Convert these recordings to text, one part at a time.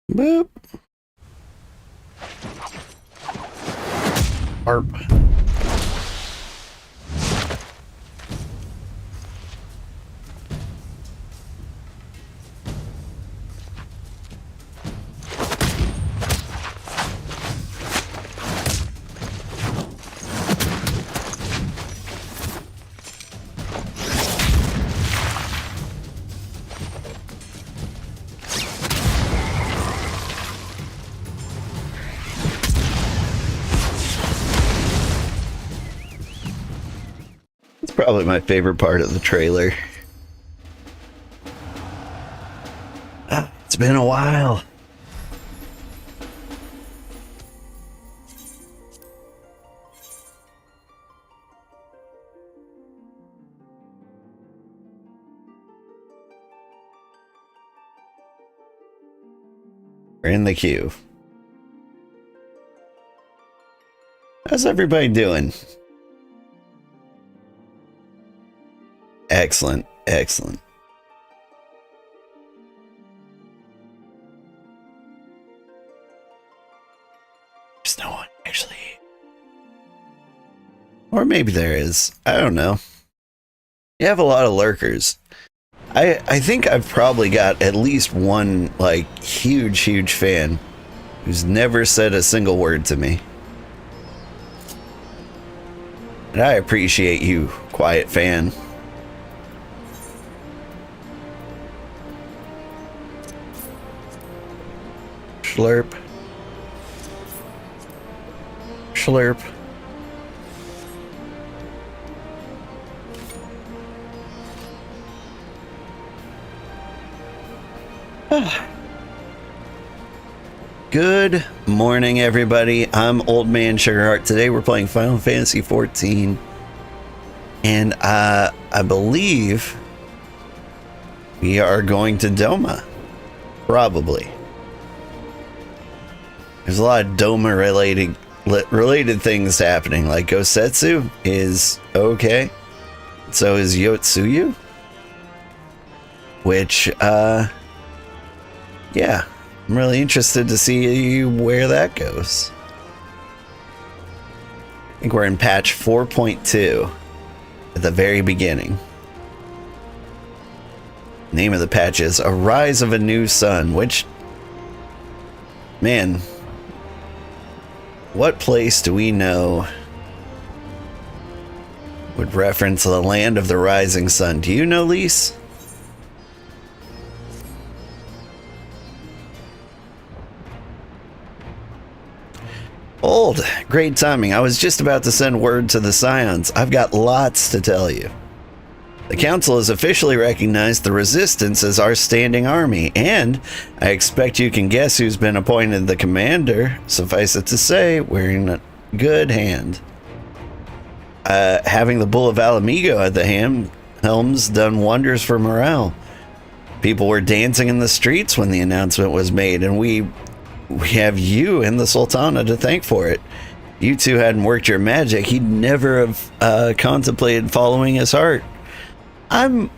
Boop. Arp. It's probably my favorite part of the trailer. It's been a while. We're in the queue. How's everybody doing? Excellent, excellent. There's no one, actually. Or maybe there is. I don't know. You have a lot of lurkers. I think I've probably got at least one, like, huge fan who's never said a single word to me. And I appreciate you, quiet fan. Slurp. Slurp. Good morning, everybody. I'm Old Man Sugarheart. Today we're playing Final Fantasy XIV. And I believe we are going to Doma. Probably. There's a lot of Doma related things happening. Like Gosetsu is okay. So is Yotsuyu. Which, yeah. I'm really interested to see where that goes. I think we're in patch 4.2 at the very beginning. Name of the patch is A Rise of a New Sun, which, man, what place do we know would reference the land of the rising sun? Do you know, Lise? Old. Great timing. I was just about to send word to the Scions. I've got lots to tell you. The Council has officially recognized the Resistance as our standing army, and I expect you can guess who's been appointed the commander. Suffice it to say, we're in a good hand. Having the Bull of Alamigo at the helm's done wonders for morale. People were dancing in the streets when the announcement was made, and we have you and the Sultana to thank for it. You two hadn't worked your magic, he'd never have contemplated following his heart. I'm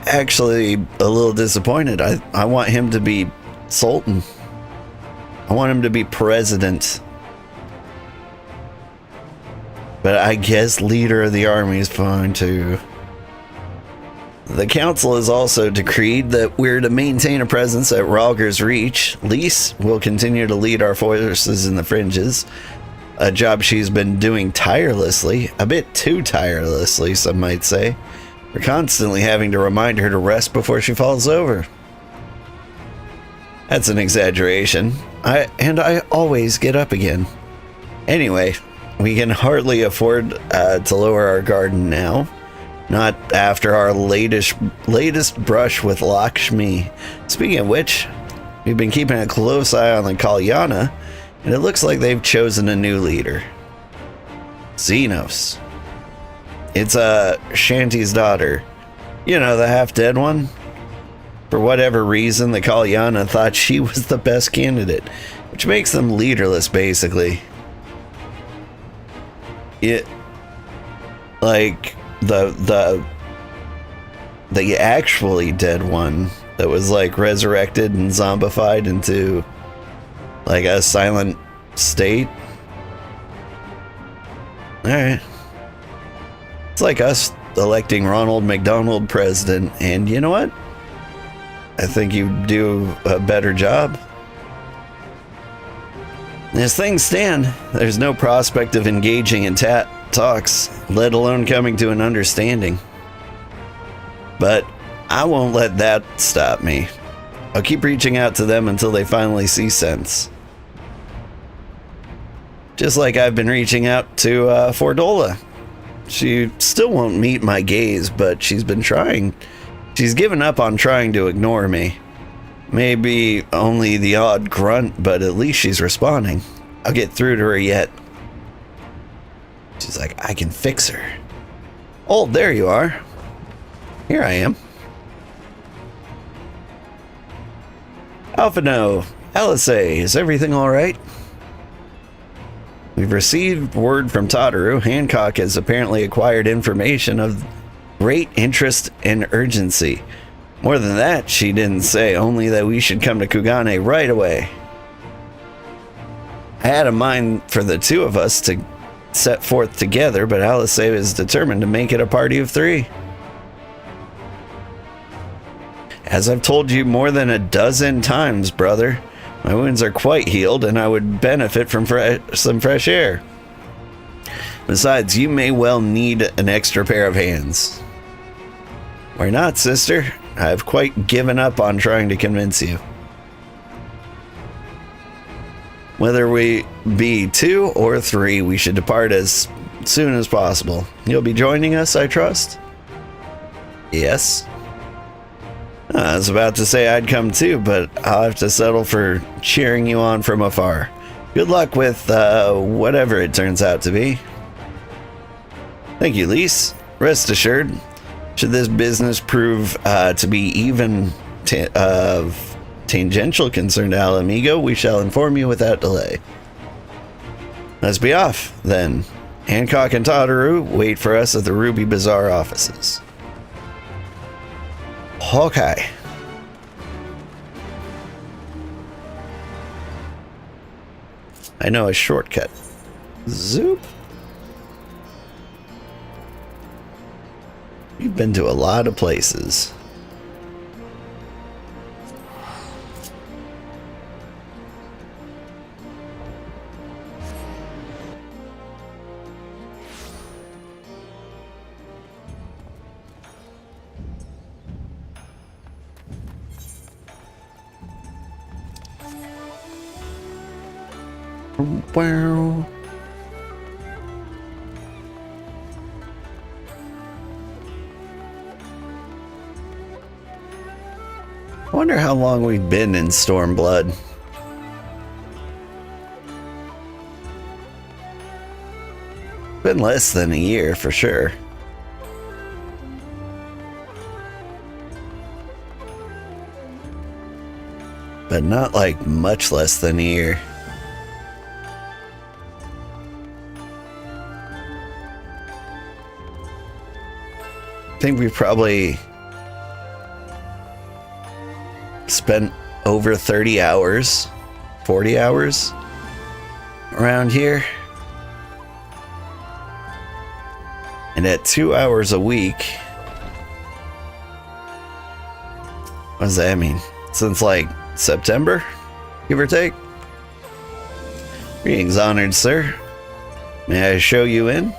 actually a little disappointed. I want him to be Sultan. I want him to be president. But I guess leader of the army is fine too. The council has also decreed that we're to maintain a presence at Ralger's Reach. Lise will continue to lead our forces in the fringes, a job she's been doing tirelessly, a bit too tirelessly, some might say. We're constantly having to remind her to rest before she falls over. That's an exaggeration. I always get up again. Anyway, we can hardly afford to lower our guard now. Not after our latest brush with Lakshmi. Speaking of which, we've been keeping a close eye on the Kalyana, and it looks like they've chosen a new leader. Xenos. It's Shanti's daughter. You know, the half-dead one. For whatever reason, the Kalyana thought she was the best candidate, which makes them leaderless, basically. It, like, the actually dead one that was like resurrected and zombified into like a silent state. Alright. It's like us electing Ronald McDonald president, and you know what? I think you do a better job. As things stand, there's no prospect of engaging in talks, let alone coming to an understanding. But I won't let that stop me. I'll keep reaching out to them until they finally see sense. Just like I've been reaching out to Fordola. She still won't meet my gaze, but she's been trying. She's given up on trying to ignore me. Maybe only the odd grunt, but at least she's responding. I'll get through to her yet. She's like, I can fix her. Oh, there you are. Here I am. Alphino, Alice, is everything alright? We've received word from Tataru. Hancock has apparently acquired information of great interest and urgency. More than that, she didn't say, only that we should come to Kugane right away. I had a mind for the two of us to set forth together, but Alice is determined to make it a party of 3. As I've told you more than a dozen times, brother, my wounds are quite healed and I would benefit from some fresh air. Besides, you may well need an extra pair of hands. Why not, sister? I've quite given up on trying to convince you. Whether we be 2 or 3, we should depart as soon as possible. You'll be joining us, I trust? Yes. I was about to say I'd come too, but I'll have to settle for cheering you on from afar. Good luck with whatever it turns out to be. Thank you, Lise. Rest assured, should this business prove to be even of tangential concern to Al Amigo, we shall inform you without delay. Let's be off, then. Hancock and Tataru wait for us at the Ruby Bazaar offices. Okay. I know a shortcut. Zoop. We've been to a lot of places. Wow. I wonder how long we've been in Stormblood. Been less than a year for sure. But not like much less than a year. I think we've probably spent over 30 hours, 40 hours around here. And at 2 hours a week, what does that mean? Since like September, give or take? Greetings, honored sir. May I show you in?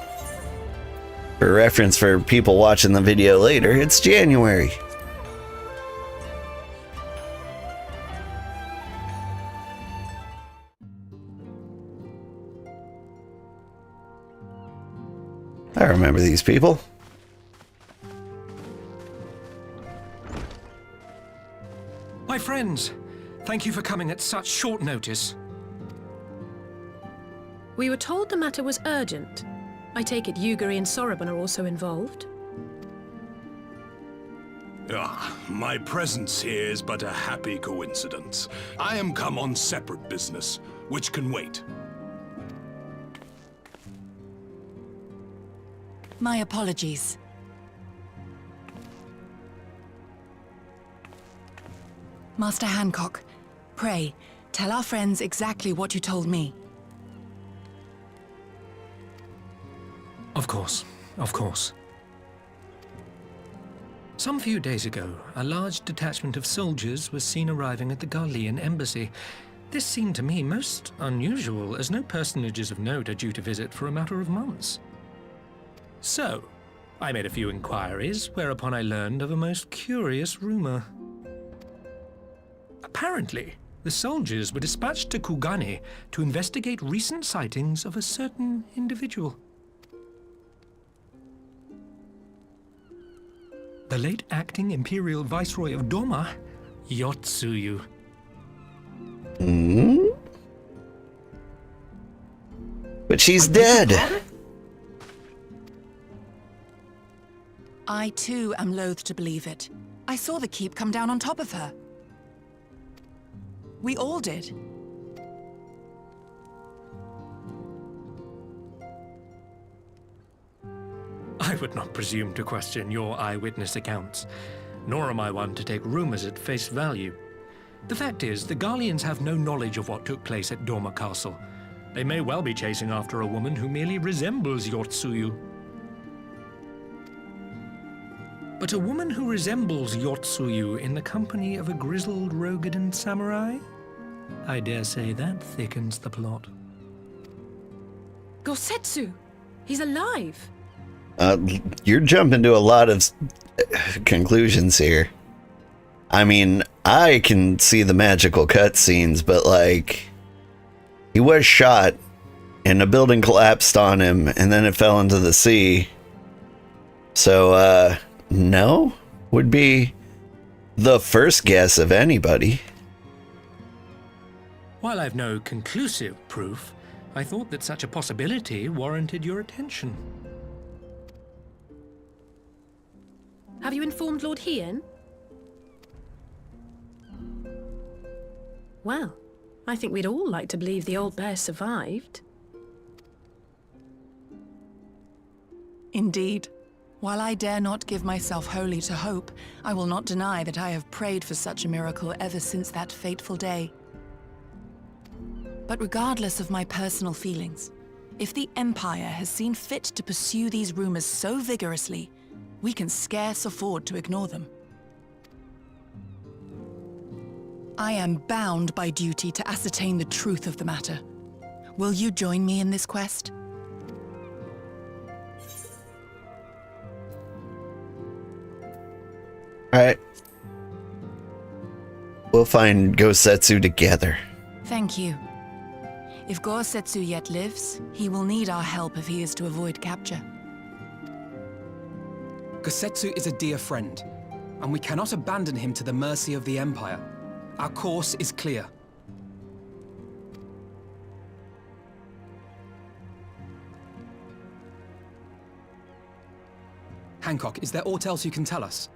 For reference for people watching the video later, it's January. I remember these people. My friends, thank you for coming at such short notice. We were told the matter was urgent. I take it Yugiri and Soroban are also involved? My presence here is but a happy coincidence. I am come on separate business, which can wait. My apologies. Master Hancock, pray, tell our friends exactly what you told me. Of course, of course. Some few days ago, a large detachment of soldiers was seen arriving at the Garlean embassy. This seemed to me most unusual, as no personages of note are due to visit for a matter of months. So, I made a few inquiries, whereupon I learned of a most curious rumor. Apparently, the soldiers were dispatched to Kugane to investigate recent sightings of a certain individual. The late acting Imperial Viceroy of Doma, Yotsuyu. Hmm? But she's dead. I too am loath to believe it. I saw the keep come down on top of her. We all did. I would not presume to question your eyewitness accounts, nor am I one to take rumors at face value. The fact is, the Garleans have no knowledge of what took place at Doma Castle. They may well be chasing after a woman who merely resembles Yotsuyu. But a woman who resembles Yotsuyu in the company of a grizzled Rogadan samurai? I dare say that thickens the plot. Gosetsu! He's alive! You're jumping to a lot of conclusions here. I mean, I can see the magical cutscenes, but like, he was shot and a building collapsed on him and then it fell into the sea. So, no would be the first guess of anybody. While I've no conclusive proof, I thought that such a possibility warranted your attention. Have you informed Lord Hien? Well, I think we'd all like to believe the old bear survived. Indeed. While I dare not give myself wholly to hope, I will not deny that I have prayed for such a miracle ever since that fateful day. But regardless of my personal feelings, if the Empire has seen fit to pursue these rumors so vigorously, we can scarce afford to ignore them. I am bound by duty to ascertain the truth of the matter. Will you join me in this quest? Alright. We'll find Gosetsu together. Thank you. If Gosetsu yet lives, he will need our help if he is to avoid capture. Gosetsu is a dear friend, and we cannot abandon him to the mercy of the Empire. Our course is clear. Hancock, is there aught else you can tell us?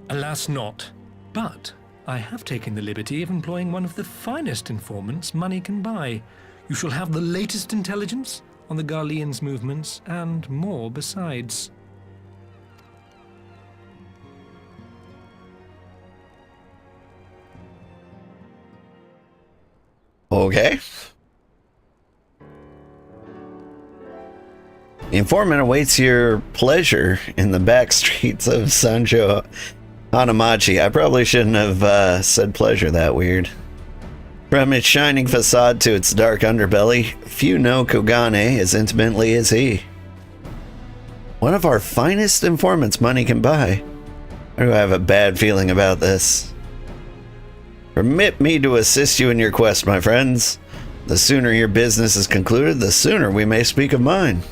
Alas not, but I have taken the liberty of employing one of the finest informants money can buy. You shall have the latest intelligence on the Garleans' movements, and more besides. Okay. The informant awaits your pleasure in the back streets of Sanjo Hanamachi. I probably shouldn't have said pleasure that weird. From its shining facade to its dark underbelly, few know Kugane as intimately as he. One of our finest informants money can buy. Why do I have a bad feeling about this? Permit me to assist you in your quest, my friends. The sooner your business is concluded, the sooner we may speak of mine.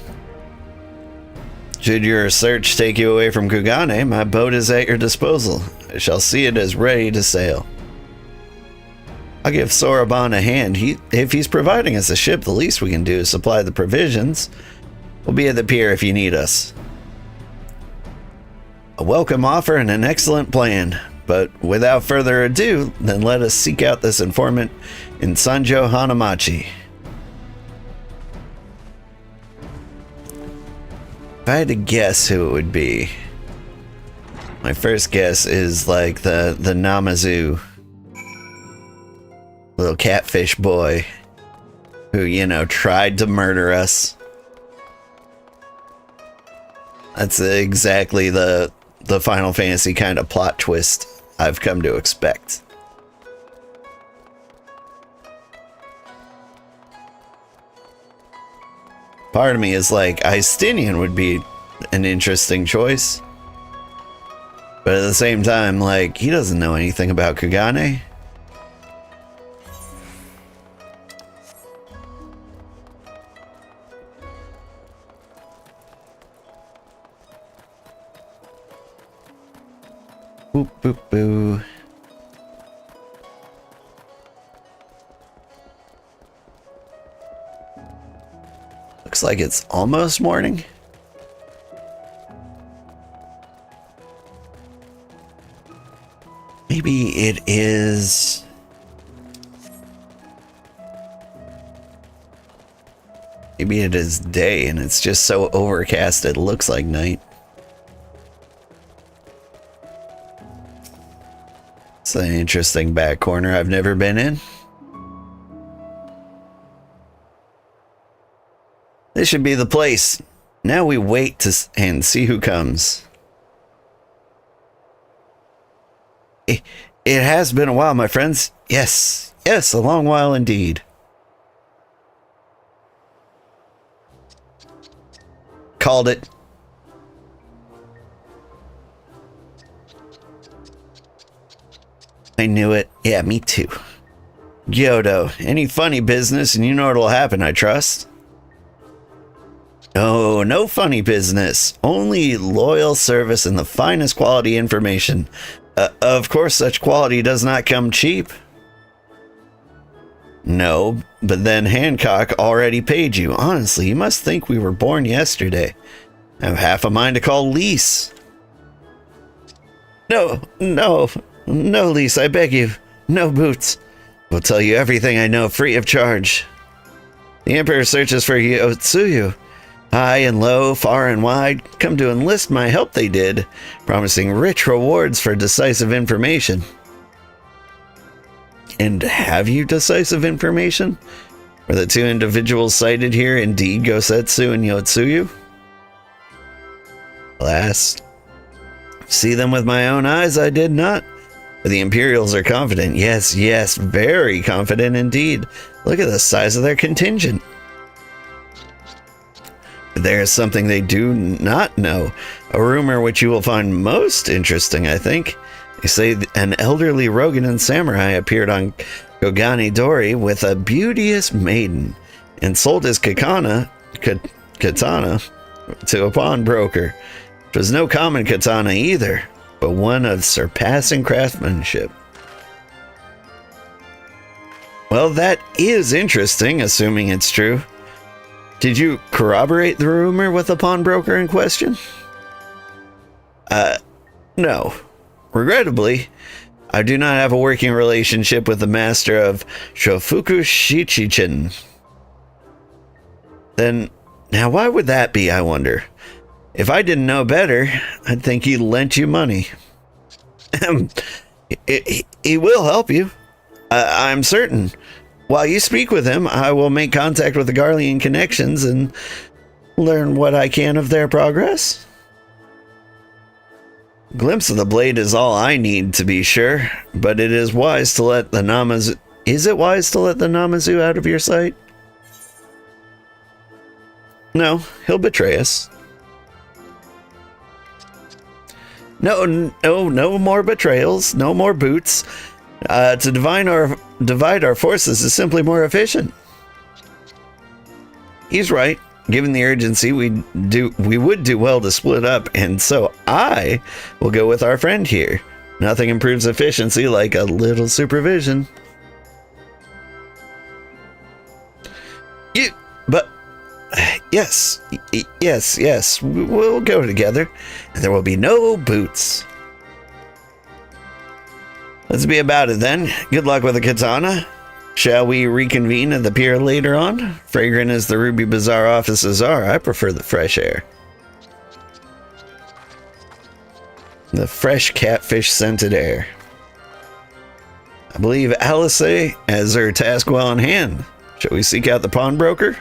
Should your search take you away from Kugane, my boat is at your disposal. I shall see it as ready to sail. I'll give Soroban a hand. If he's providing us a ship, the least we can do is supply the provisions. We'll be at the pier if you need us. A welcome offer and an excellent plan. But without further ado, then let us seek out this informant in Sanjo Hanamachi. If I had to guess who it would be, My first guess is like the Namazu. Little catfish boy. Who, you know, tried to murder us. That's exactly the Final Fantasy kind of plot twist I've come to expect. Part of me is like, Istinian would be an interesting choice. But at the same time, like, he doesn't know anything about Kagane. Boop, boop, boo. Looks like it's almost morning. Maybe it is... Maybe it is day and it's just so overcast it looks like night. It's an interesting back corner I've never been in. This should be the place. Now we wait and see who comes. It has been a while, my friends. Yes, yes, a long while indeed. Called it. I knew it. Yeah, me too. Gyoto, any funny business and you know what'll happen, I trust. Oh, no funny business. Only loyal service and the finest quality information. Of course, such quality does not come cheap. No, but then Hancock already paid you. Honestly, you must think we were born yesterday. I have half a mind to call Lise. No, Lise, I beg you. No boots. We'll tell you everything I know free of charge. The Emperor searches for Yotsuyu. High and low, far and wide, come to enlist my help they did, promising rich rewards for decisive information. And have you decisive information? Were the two individuals cited here indeed Gosetsu and Yotsuyu? Alas, see them with my own eyes, I did not. But the Imperials are confident. Yes, very confident indeed. Look at the size of their contingent. There is something they do not know. A rumor which you will find most interesting, I think. They say an elderly Roganan samurai appeared on Kogani Dori with a beauteous maiden and sold his katana to a pawnbroker. It was no common katana either, but one of surpassing craftsmanship. Well, that is interesting, assuming it's true. Did you corroborate the rumor with the pawnbroker in question? No. Regrettably, I do not have a working relationship with the master of Shofuku Shichichen. Then, now why would that be, I wonder? If I didn't know better, I'd think he lent you money. He will help you. I'm certain. While you speak with him, I will make contact with the Garlean connections and learn what I can of their progress. Glimpse of the blade is all I need, to be sure, but it is wise to let the Namazu... Is it wise to let the Namazu out of your sight? No, he'll betray us. No more betrayals, no more boots. To divide our forces is simply more efficient. He's right. Given the urgency, we would do well to split up, and so I will go with our friend here. Nothing improves efficiency like a little supervision. Yes, we'll go together, and there will be no boots. Let's be about it then. Good luck with the katana. Shall we reconvene at the pier later on? Fragrant as the Ruby Bazaar offices are, I prefer the fresh air. The fresh catfish scented air. I believe Alice has her task well in hand. Shall we seek out the pawnbroker?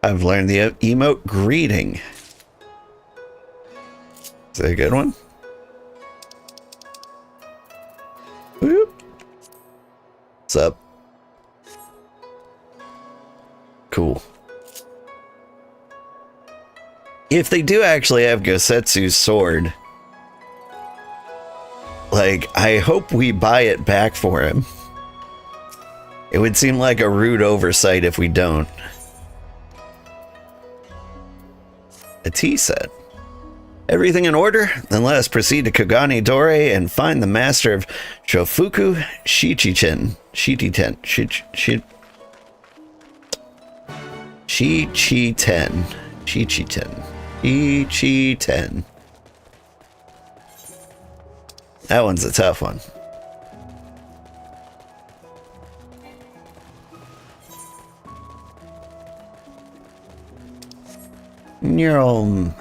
I've learned the emote greeting. Is that a good one? Whoop. What's up? Cool. If they do actually have Gosetsu's sword, like, I hope we buy it back for him. It would seem like a rude oversight if we don't. A tea set. Everything in order? Then let us proceed to Kogane Dore and find the master of Shofuku Shichichen. Shichiten. Shichiten. That one's a tough one. Neural.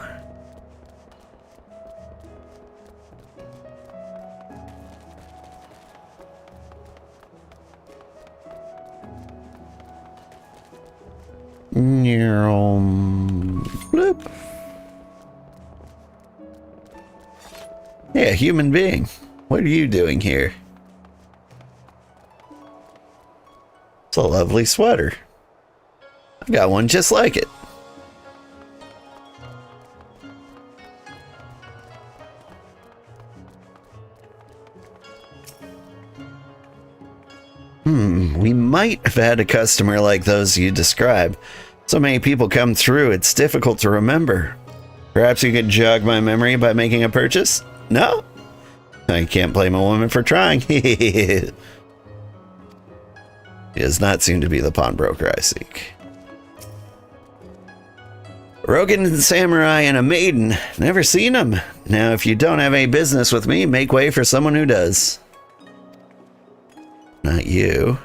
Bloop. Yeah, human being. What are you doing here? It's a lovely sweater. I've got one just like it. We might have had a customer like those you describe. So many people come through, it's difficult to remember. Perhaps you could jog my memory by making a purchase? No? I can't blame a woman for trying. He does not seem to be the pawnbroker I seek. Rogan and Samurai and a maiden. Never seen them. Now, if you don't have any business with me, make way for someone who does. Not you.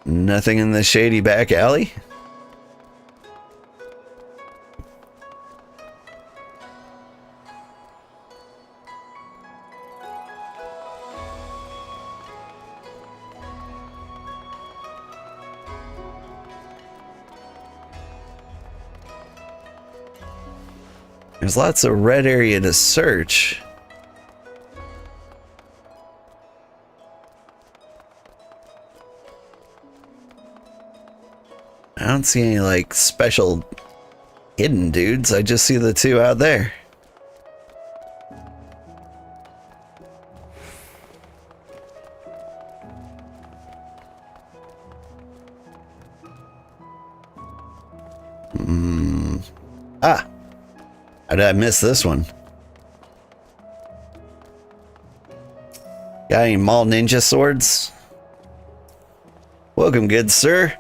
Nothing in the shady back alley? There's lots of red area to search. I don't see any, like, special hidden dudes. I just see the two out there. Ah! How did I miss this one? Got any mall ninja swords? Welcome, good sir.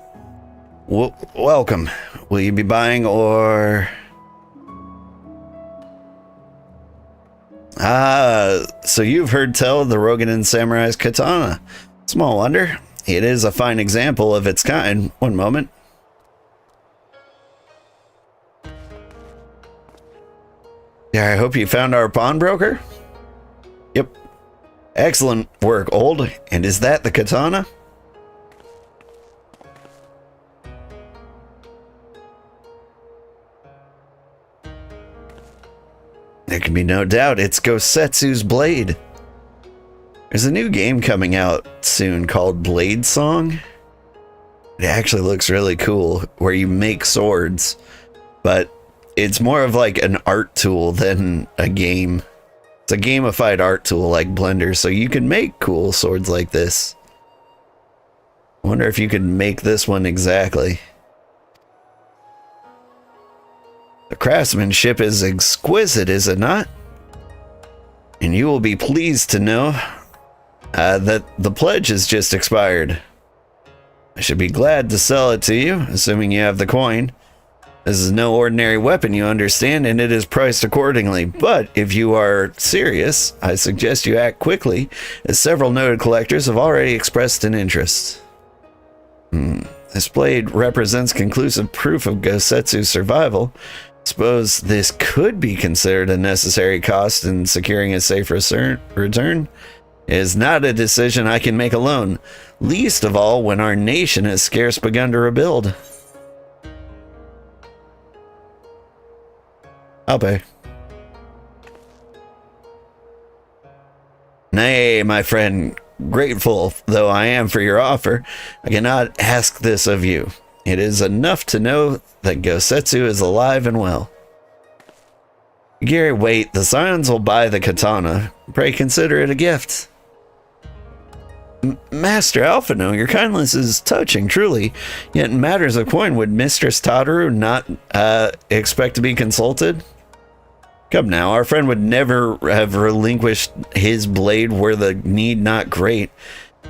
Welcome. Will you be buying or... so you've heard tell of the Rogan Samurai's katana. Small wonder. It is a fine example of its kind. One moment. Yeah, I hope you found our pawnbroker. Yep. Excellent work, old. And is that the katana? There can be no doubt it's Gosetsu's blade. There's a new game coming out soon called Blade Song. It actually looks really cool, where you make swords, but it's more of like an art tool than a game. It's a gamified art tool like Blender, so you can make cool swords like this. I wonder if you could make this one exactly. The craftsmanship is exquisite, is it not? And you will be pleased to know that the pledge has just expired. I should be glad to sell it to you, assuming you have the coin. This is no ordinary weapon, you understand, and it is priced accordingly. But if you are serious, I suggest you act quickly, as several noted collectors have already expressed an interest. This blade represents conclusive proof of Gosetsu's survival. Suppose this could be considered a necessary cost in securing a safe return. It is not a decision I can make alone, least of all when our nation has scarce begun to rebuild. I'll pay. Nay, my friend, grateful though I am for your offer, I cannot ask this of you. It is enough to know that Gosetsu is alive and well. Gary, wait, the Scions will buy the katana. Pray consider it a gift. Master Alphino, your kindness is touching, truly. Yet in matters of coin, would Mistress Tataru not expect to be consulted? Come now, our friend would never have relinquished his blade were the need not great.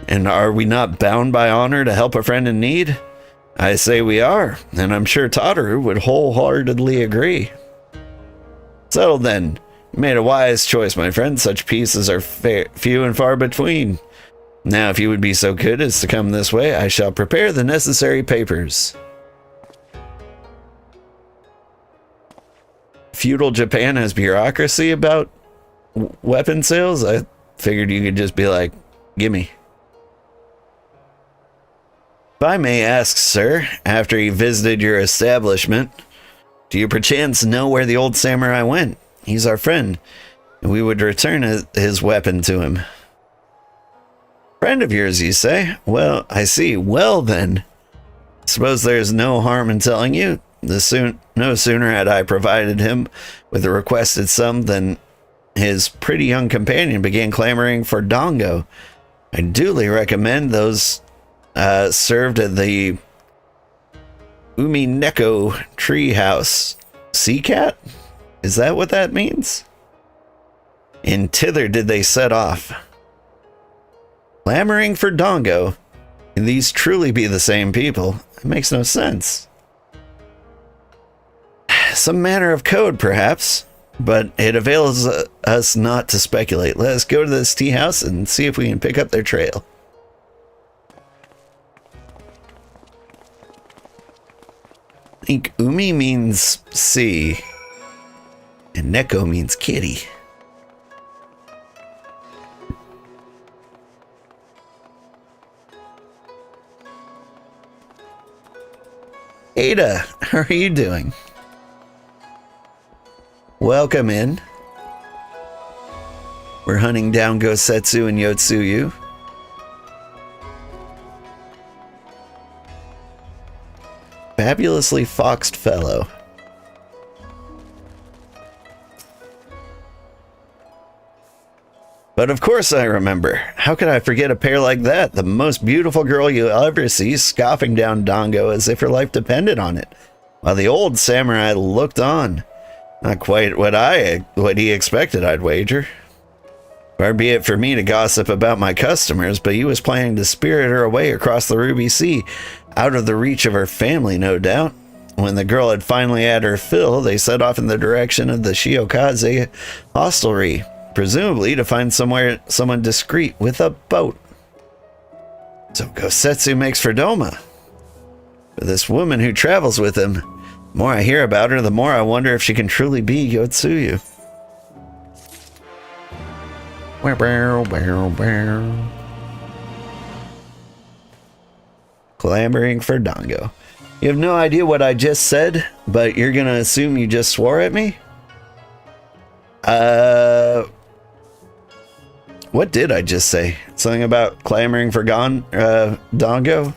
And are we not bound by honor to help a friend in need? I say we are, and I'm sure Tataru would wholeheartedly agree. Settled then. You made a wise choice, my friend. Such pieces are few and far between. Now, if you would be so good as to come this way, I shall prepare the necessary papers. Feudal Japan has bureaucracy about weapon sales? I figured you could just be like, gimme. If I may ask, sir, after he visited your establishment, do you perchance know where the old samurai went? He's our friend, and we would return his weapon to him. Friend of yours, you say? Well, I see. Well, then, suppose there's no harm in telling you. No sooner had I provided him with the requested sum than his pretty young companion began clamoring for dongo. I duly recommend those served at the Umineko Treehouse. Sea cat? Is that what that means? And thither did they set off. Clamoring for dongo. Can these truly be the same people? It makes no sense. Some manner of code, perhaps, but it avails us not to speculate. Let us go to this tea house and see if we can pick up their trail. I think Umi means sea, and Neko means kitty. Ada, how are you doing? Welcome in. We're hunting down Gosetsu and Yotsuyu. Fabulously foxed fellow. But of course I remember. How could I forget a pair like that? The most beautiful girl you'll ever see scoffing down Dongo as if her life depended on it, while the old samurai looked on. Not quite what he expected, I'd wager. Far be it for me to gossip about my customers, but he was planning to spirit her away across the Ruby Sea, out of the reach of her family, no doubt. When the girl had finally had her fill, they set off in the direction of the Shiokaze hostelry, presumably to find someone discreet with a boat. So Gosetsu makes for Doma. But this woman who travels with him, the more I hear about her, the more I wonder if she can truly be Yotsuyu. Clamoring for dongo. You have no idea what I just said, but you're gonna assume you just swore at me? What did I just say? Something about clamoring for dongo?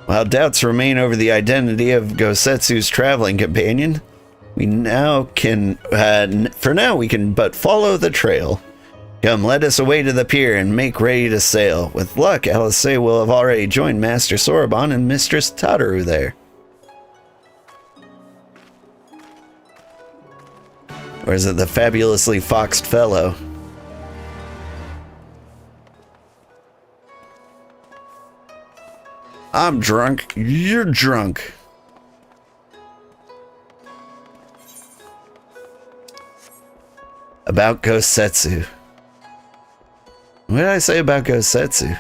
While doubts remain over the identity of Gosetsu's traveling companion, we now can, for now, we can but follow the trail. Come, let us away to the pier and make ready to sail. With luck, Alice will have already joined Master Soroban and Mistress Tataru there. Or is it the fabulously foxed fellow? I'm drunk. You're drunk. About Gosetsu. What did I say about Gosetsu?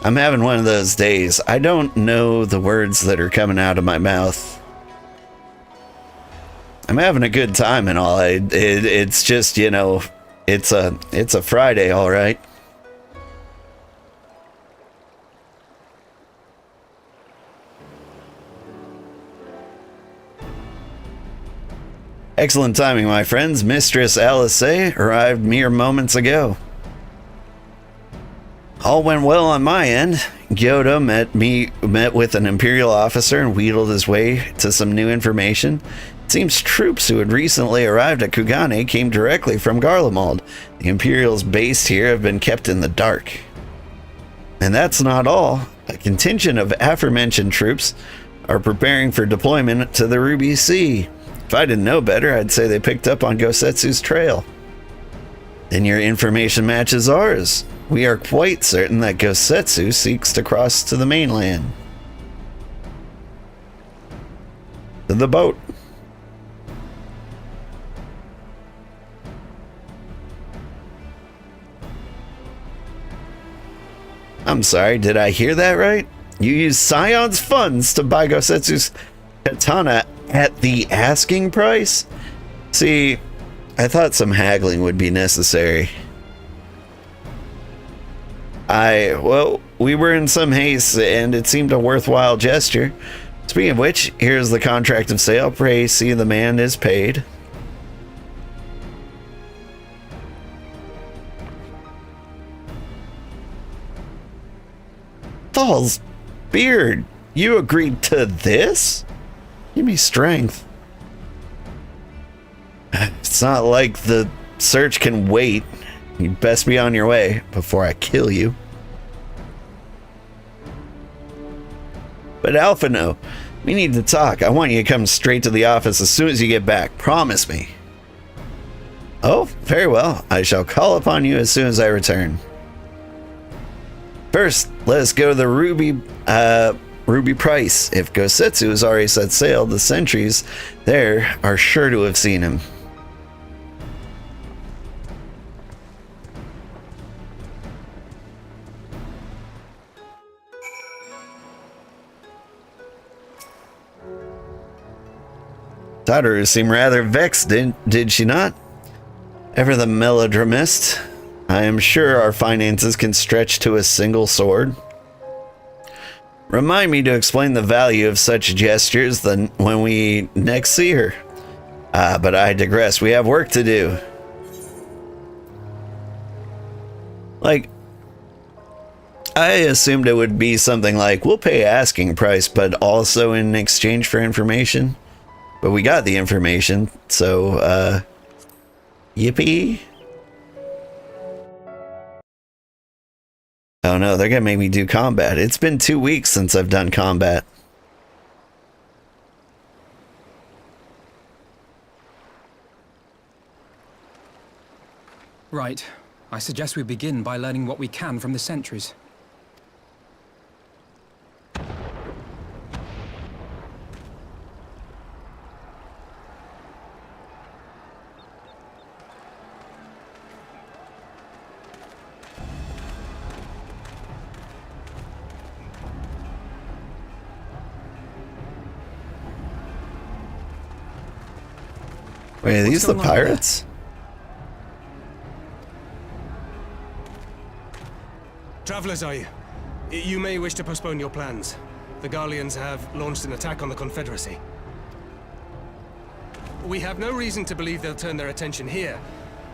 I'm having one of those days. I don't know the words that are coming out of my mouth. I'm having a good time and all. It's just, you know, it's a Friday, all right. Excellent timing, my friends. Mistress Alice arrived mere moments ago. All went well on my end. Gyoto met with an Imperial officer and wheedled his way to some new information. It seems troops who had recently arrived at Kugane came directly from Garlemald. The Imperials based here have been kept in the dark. And that's not all. A contingent of aforementioned troops are preparing for deployment to the Ruby Sea. If I didn't know better, I'd say they picked up on Gosetsu's trail. Then your information matches ours. We are quite certain that Gosetsu seeks to cross to the mainland. To the boat. I'm sorry, did I hear that right? You used Scion's funds to buy Gosetsu's katana at the asking price? See, I thought some haggling would be necessary. Well, we were in some haste, and it seemed a worthwhile gesture. Speaking of which, here's the contract of sale. Pray see the man is paid. Thal's beard, you agreed to this? Give me strength. It's not like the search can wait. You'd best be on your way before I kill you. But Alphino, we need to talk. I want you to come straight to the office as soon as you get back. Promise me. Oh, very well. I shall call upon you as soon as I return. First, let us go to the Ruby Price. If Gosetsu has already set sail, the sentries there are sure to have seen him. Tadaru seemed rather vexed, did she not? Ever the melodramist. I am sure our finances can stretch to a single sword. Remind me to explain the value of such gestures when we next see her. But I digress. We have work to do. Like, I assumed it would be something like, we'll pay asking price, but also in exchange for information. But we got the information, so, yippee. Oh no, they're gonna make me do combat. It's been 2 weeks since I've done combat. Right. I suggest we begin by learning what we can from the sentries. Wait, are these the going on there? pirates? Travelers, are you? You may wish to postpone your plans. The Garleans have launched an attack on the Confederacy. We have no reason to believe they'll turn their attention here,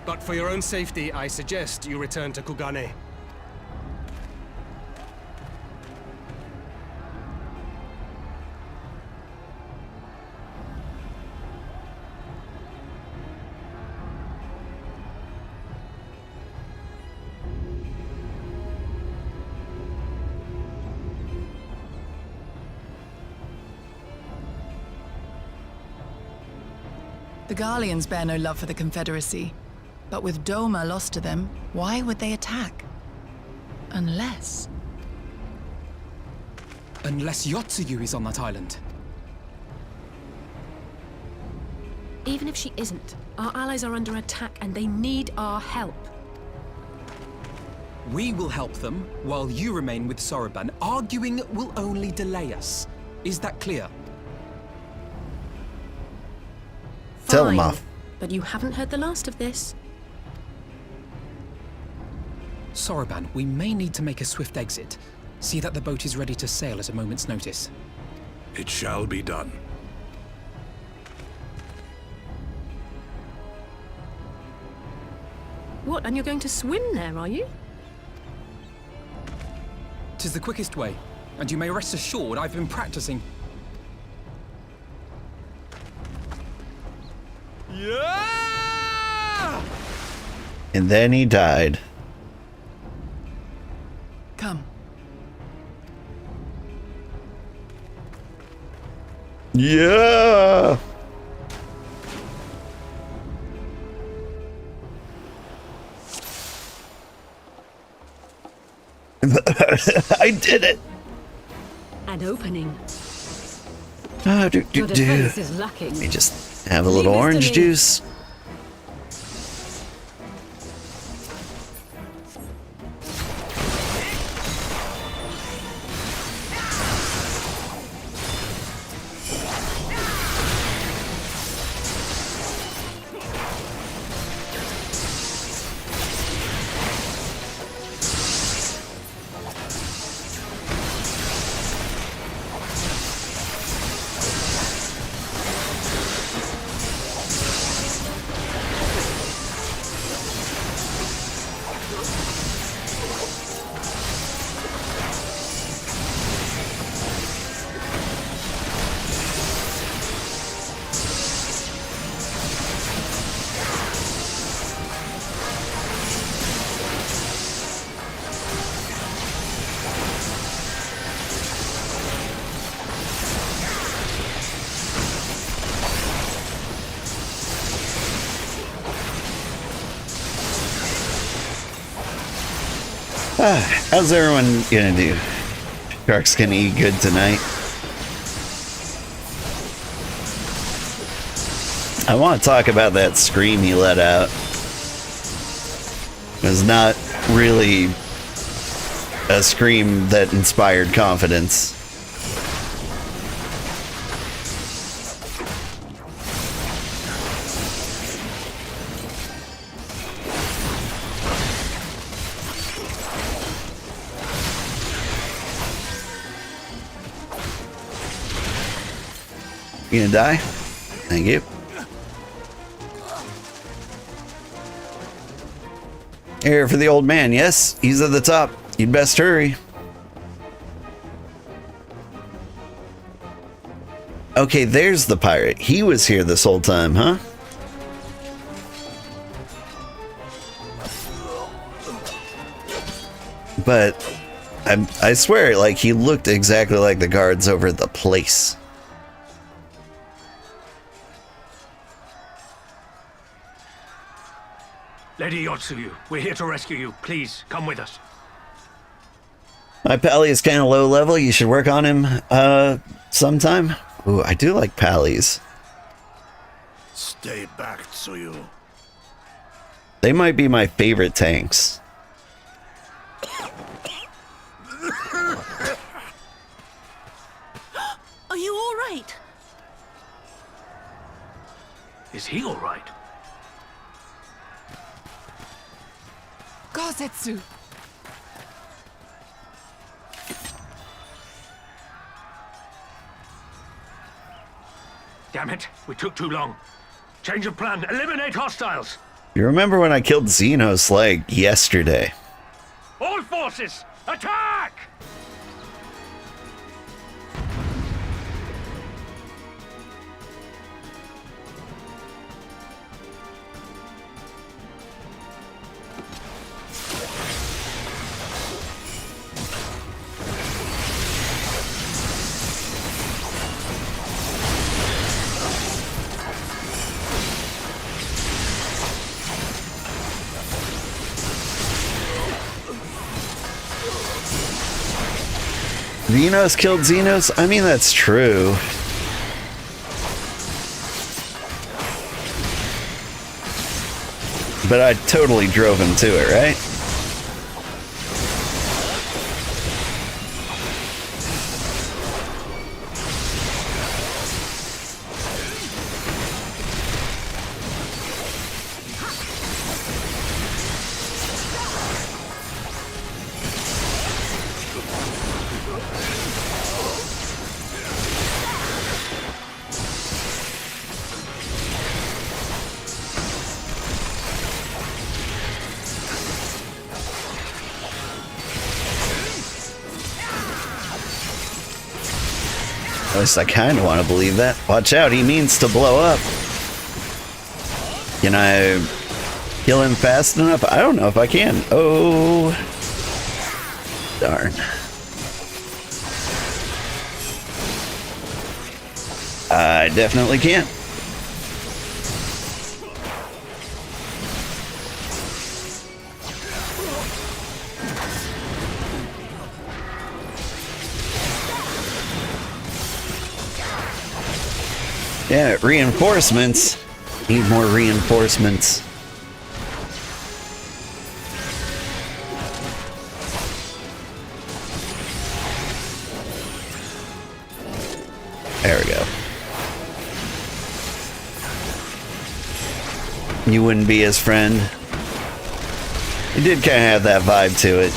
but for your own safety, I suggest you return to Kugane. The Garleans bear no love for the Confederacy. But with Doma lost to them, why would they attack? Unless... Unless Yotsuyu is on that island. Even if she isn't, our allies are under attack and they need our help. We will help them, while you remain with Soroban. Arguing will only delay us. Is that clear? Tell him Fine, off. but you haven't heard the last of this. Soroban, we may need to make a swift exit. See that the boat is ready to sail at a moment's notice. It shall be done. What, and you're going to swim there, are you? 'Tis the quickest way, and you may rest assured I've been practicing. Yeah! And then he died. Come. Yeah. I did it. An opening. Ah, do, Your do. defense is lacking. Let me just have a little Leave this to orange me. juice. How's everyone gonna do? Shark's gonna eat good tonight. I want to talk about that scream he let out. It was not really a scream that inspired confidence. You gonna die? Thank you. Here for the old man, yes? He's at the top. You'd best hurry. Okay, there's the pirate. He was here this whole time, huh? But I swear, like, he looked exactly like the guards over the place. Lady Yotsuyu, we're here to rescue you. Please, come with us. My pally is kind of low level. You should work on him sometime. Ooh, I do like pallies. Stay back, Tsuyu. They might be my favorite tanks. Are you all right? Is he all right? Gosetsu! Damn it, we took too long. Change of plan. Eliminate hostiles. You remember when I killed Xenos like yesterday? All forces, attack! Venos killed Xenos? I mean, that's true. But I totally drove him to it, right? At least I kind of want to believe that. Watch out, he means to blow up. Can I kill him fast enough? I don't know if I can. Oh, darn. I definitely can't. Yeah, reinforcements. Need more reinforcements. There we go. You wouldn't be his friend. It did kind of have that vibe to it.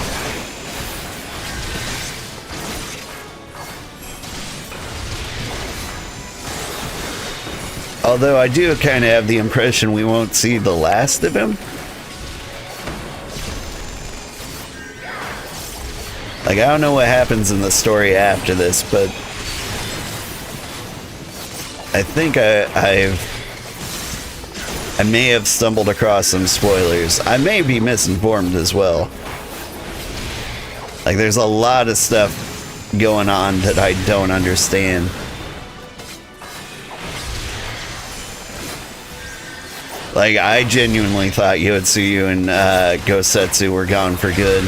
Although I do kind of have the impression we won't see the last of him. Like, I don't know what happens in the story after this, but I think I may have stumbled across some spoilers. I may be misinformed as well. Like, there's a lot of stuff going on that I don't understand. Like, I genuinely thought Yotsuyu and Gosetsu were gone for good.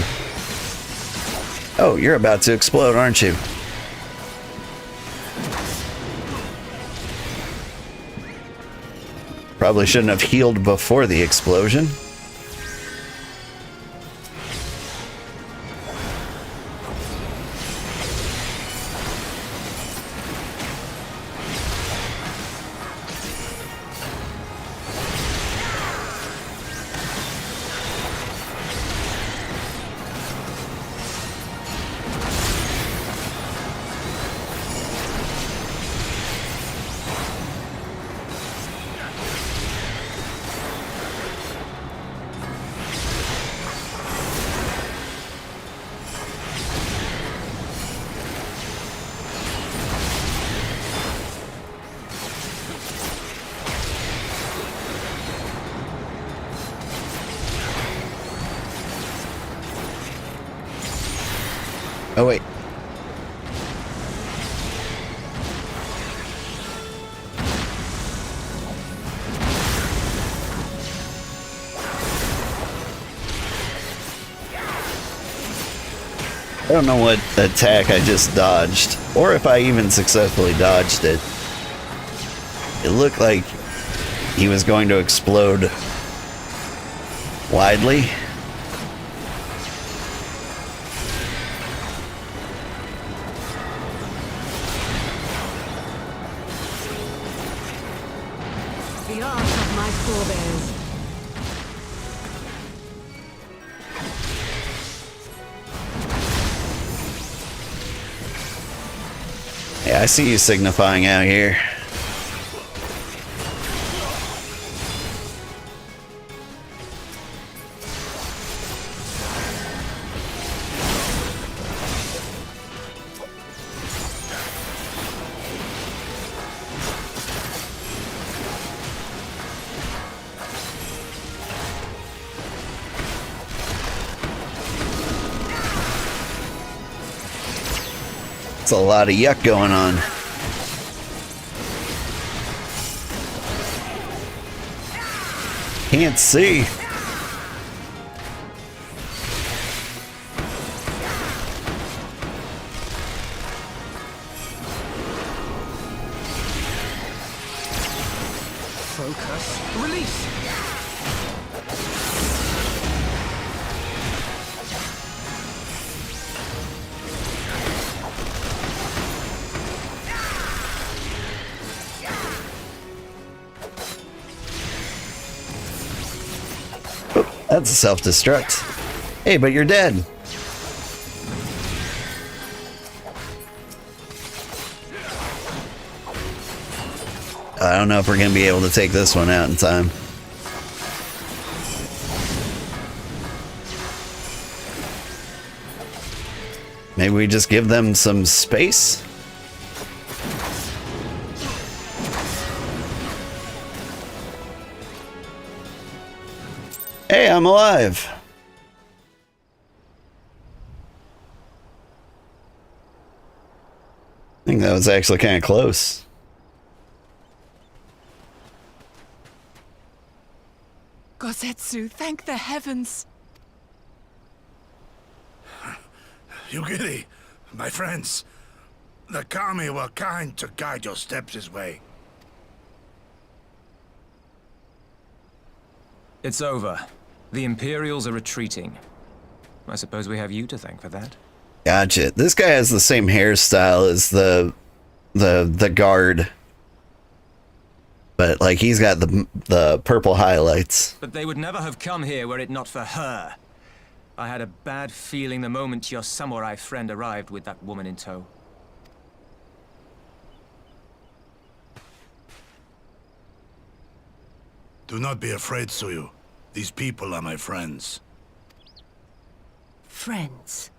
Oh, you're about to explode, aren't you? Probably shouldn't have healed before the explosion. Oh, wait. I don't know what attack I just dodged, or if I even successfully dodged it. It looked like he was going to explode widely. The art of my forebears. Yeah, I see you signifying out here. It's a lot of yuck going on. Can't see. Focus. Release! That's a self-destruct. Hey, but you're dead. I don't know if we're going to be able to take this one out in time. Maybe we just give them some space? Hey, I'm alive. I think that was actually kind of close. Gosetsu, thank the heavens. Yugiri, my friends, the Kami were kind to guide your steps this way. It's over. The Imperials are retreating. I suppose we have you to thank for that. Gotcha. This guy has the same hairstyle as the guard. But like he's got the purple highlights. But they would never have come here were it not for her. I had a bad feeling the moment your samurai friend arrived with that woman in tow. Do not be afraid, Tsuyu. These people are my friends. Friends.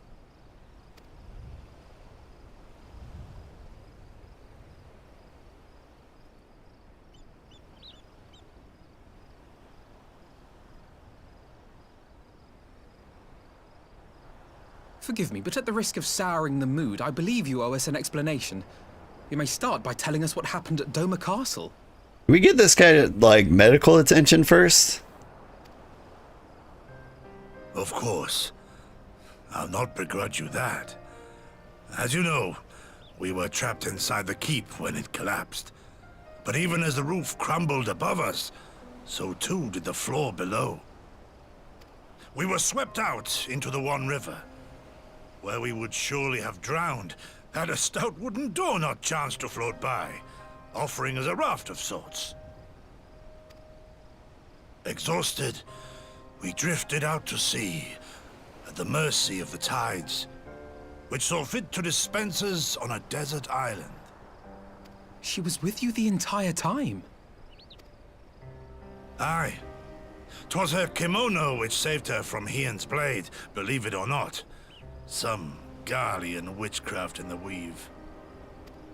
Forgive me, but at the risk of souring the mood, I believe you owe us an explanation. You may start by telling us what happened at Doma Castle. Can we get this guy like medical attention first? Of course. I'll not begrudge you that. As you know, we were trapped inside the keep when it collapsed. But even as the roof crumbled above us, so too did the floor below. We were swept out into the One River, where we would surely have drowned had a stout wooden door not chanced to float by, offering us a raft of sorts. Exhausted, we drifted out to sea, at the mercy of the tides, which saw fit to dispense us on a desert island. She was with you the entire time. Aye. 'Twas her kimono which saved her from Hien's blade, believe it or not. Some Garlean witchcraft in the weave.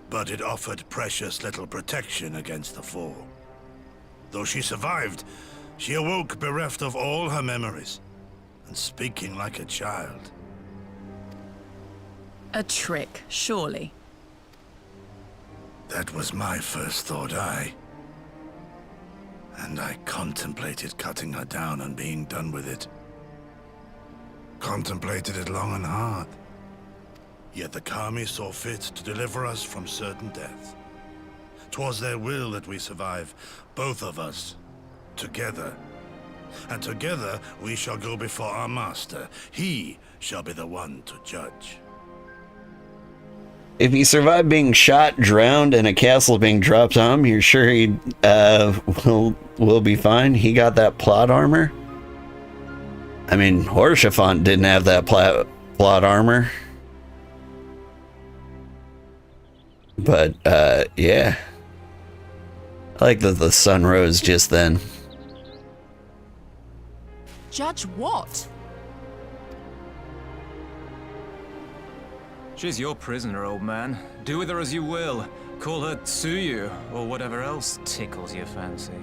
But it offered precious little protection against the fall. Though she survived, she awoke bereft of all her memories, and speaking like a child. A trick, surely. That was my first thought, and I contemplated cutting her down and being done with it. Contemplated it long and hard. Yet the Kami saw fit to deliver us from certain death. 'Twas their will that we survive, both of us, together. And together we shall go before our master. He shall be the one to judge. If he survived being shot, drowned, and a castle being dropped on him, you're sure he will be fine? He got that plot armor? I mean, Horschiffant didn't have that plot armor. But, yeah. I like that the sun rose just then. Judge what? She's your prisoner, old man. Do with her as you will. Call her Tsuyu, or whatever else tickles your fancy.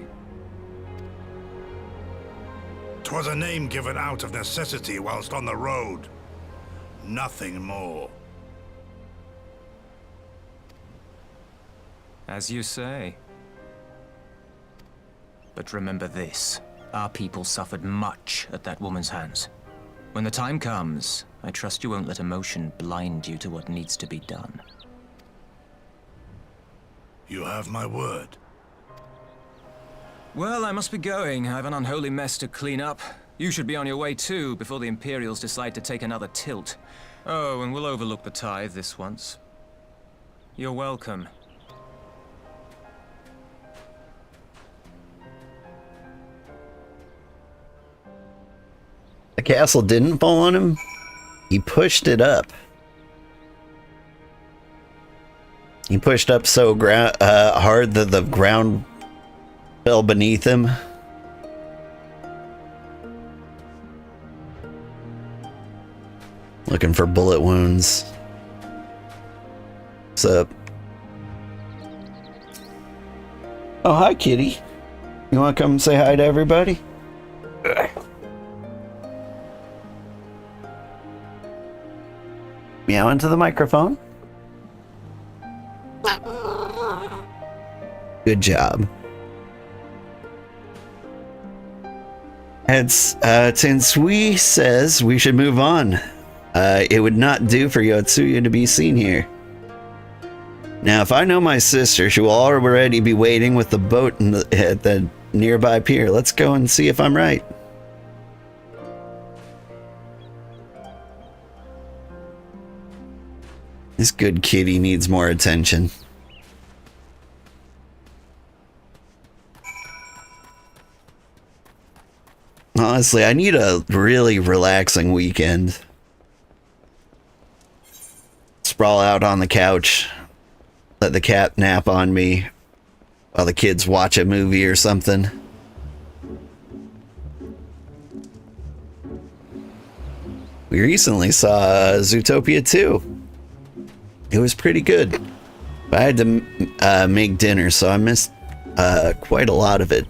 'Twas a name given out of necessity whilst on the road. Nothing more. As you say. But remember this. Our people suffered much at that woman's hands. When the time comes, I trust you won't let emotion blind you to what needs to be done. You have my word. Well, I must be going. I have an unholy mess to clean up. You should be on your way too, before the Imperials decide to take another tilt. Oh, and we'll overlook the tithe this once. You're welcome. The castle didn't fall on him. He pushed it up. He pushed up so hard that the ground fell beneath him. Looking for bullet wounds. What's up? Oh, hi, kitty. You want to come say hi to everybody? Meow into the microphone. Good job. It's Tensui says we should move on. It would not do for Yotsuyu to be seen here. Now, if I know my sister, she will already be waiting with the boat at the nearby pier. Let's go and see if I'm right. This good kitty needs more attention. Honestly, I need a really relaxing weekend. Sprawl out on the couch. Let the cat nap on me while the kids watch a movie or something. We recently saw Zootopia 2. It was pretty good. But I had to make dinner, so I missed quite a lot of it.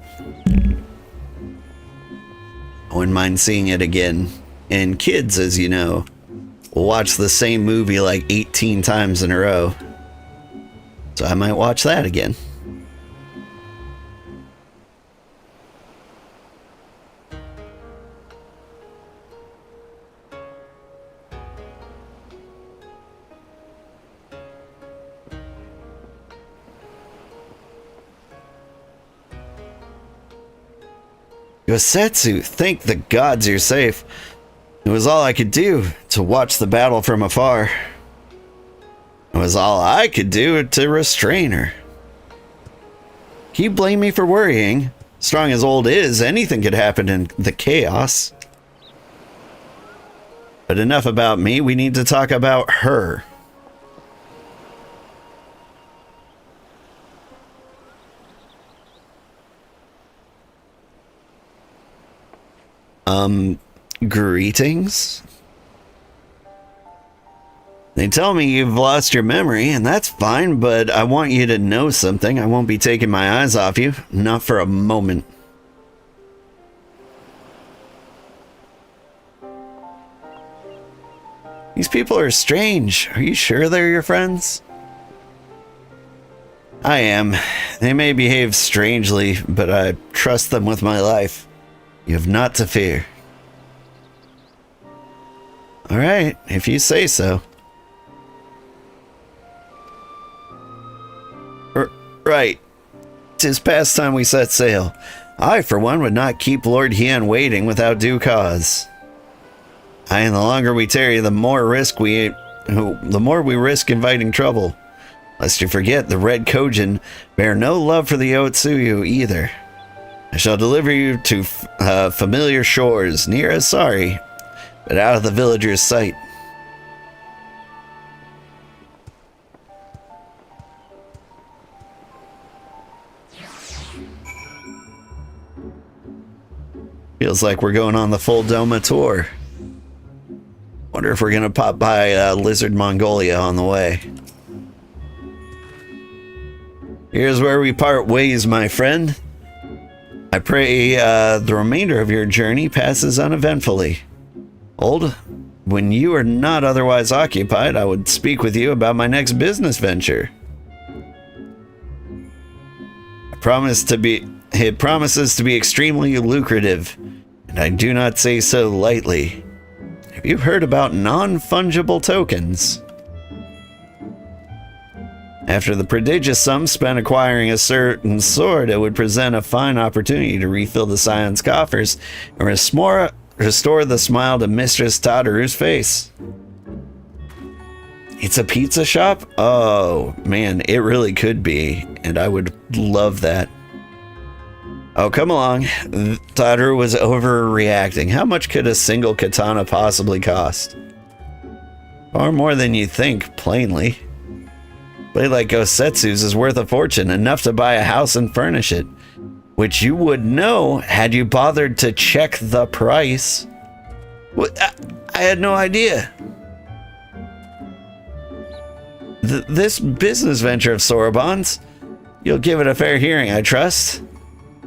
I wouldn't mind seeing it again. And kids, as you know, will watch the same movie like 18 times in a row. So I might watch that again. Gosetsu, thank the gods you're safe. It was all I could do to watch the battle from afar. It was all I could do to restrain her. Can you blame me for worrying? Strong as old is, anything could happen in the chaos. But enough about me, we need to talk about her. Greetings? They tell me you've lost your memory, and that's fine, but I want you to know something. I won't be taking my eyes off you, not for a moment. These people are strange. Are you sure they're your friends? I am. They may behave strangely, but I trust them with my life. You have not to fear. All right, if you say so. Right. 'Tis past time we set sail. I, for one, would not keep Lord Hien waiting without due cause. And the longer we tarry, the more we risk inviting trouble. Lest you forget, the Red Kojin bear no love for the Yotsuyu either. I shall deliver you to familiar shores, near Asari, but out of the villagers' sight. Feels like we're going on the full Doma tour. Wonder if we're gonna pop by Lizard Mongolia on the way. Here's where we part ways, my friend. I pray the remainder of your journey passes uneventfully. Old, when you are not otherwise occupied, I would speak with you about my next business venture. It promises to be extremely lucrative, and I do not say so lightly. Have you heard about non-fungible tokens? After the prodigious sum spent acquiring a certain sword, it would present a fine opportunity to refill the Scion's coffers and restore the smile to Mistress Tadaru's face. It's a pizza shop? Oh, man, it really could be, and I would love that. Oh, come along. Tadaru was overreacting. How much could a single katana possibly cost? Far more than you think, plainly. A blade like Gosetsu's is worth a fortune, enough to buy a house and furnish it. Which you would know had you bothered to check the price. What? I had no idea. This business venture of Soroban's, you'll give it a fair hearing, I trust.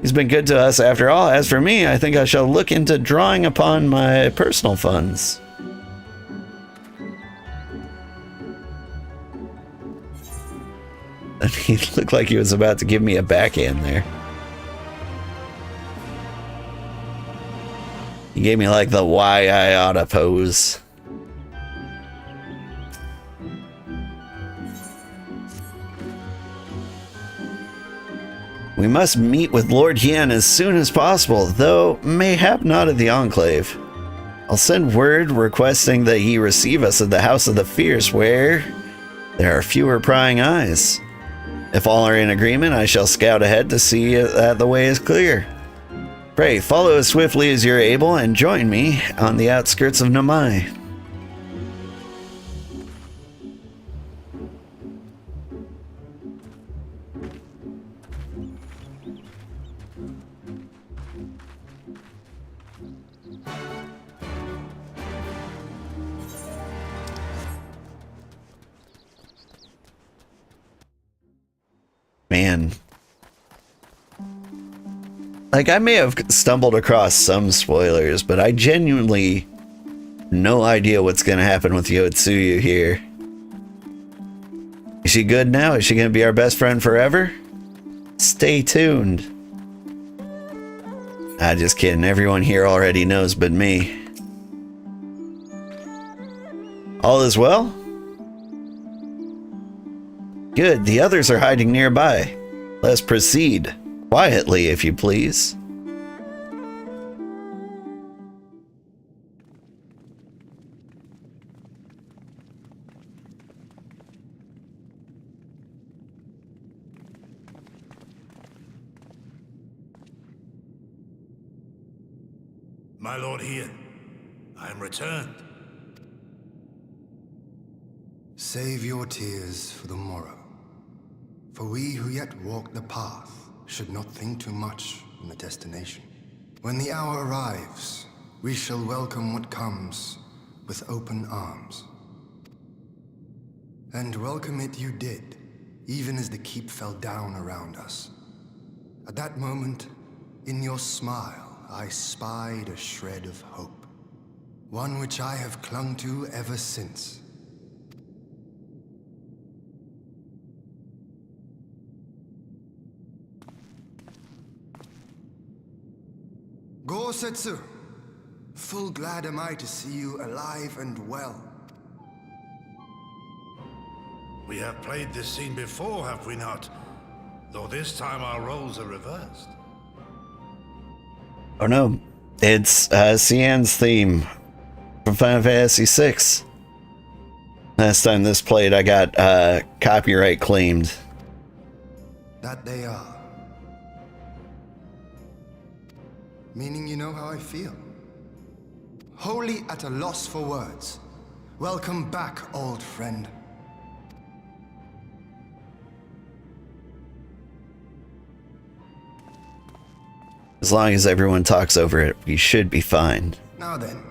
He's been good to us after all. As for me, I think I shall look into drawing upon my personal funds. And he looked like he was about to give me a backhand there. He gave me like the why I oughta pose. We must meet with Lord Hien as soon as possible, though mayhap not at the Enclave. I'll send word requesting that he receive us at the House of the Fierce, where there are fewer prying eyes. If all are in agreement, I shall scout ahead to see that the way is clear. Pray, follow as swiftly as you're able and join me on the outskirts of Namai. Man. Like, I may have stumbled across some spoilers, but I genuinely no idea what's going to happen with Yotsuyu here. Is she good now? Is she going to be our best friend forever? Stay tuned. Just kidding. Everyone here already knows but me. All is well? Good. The others are hiding nearby. Let's proceed. Quietly, if you please. My Lord Hien, I am returned. Save your tears for the morrow. For we who yet walk the path should not think too much on the destination. When the hour arrives, we shall welcome what comes with open arms. And welcome it you did, even as the keep fell down around us. At that moment, in your smile, I spied a shred of hope. One which I have clung to ever since. Gosetsu, full glad am I to see you alive and well. We have played this scene before, have we not? Though this time our roles are reversed. Oh no, it's Cian's theme from Final Fantasy VI. Last time this played, I got copyright claimed. That they are. Meaning you know how I feel. Wholly at a loss for words. Welcome back, old friend. As long as everyone talks over it, we should be fine. Now then,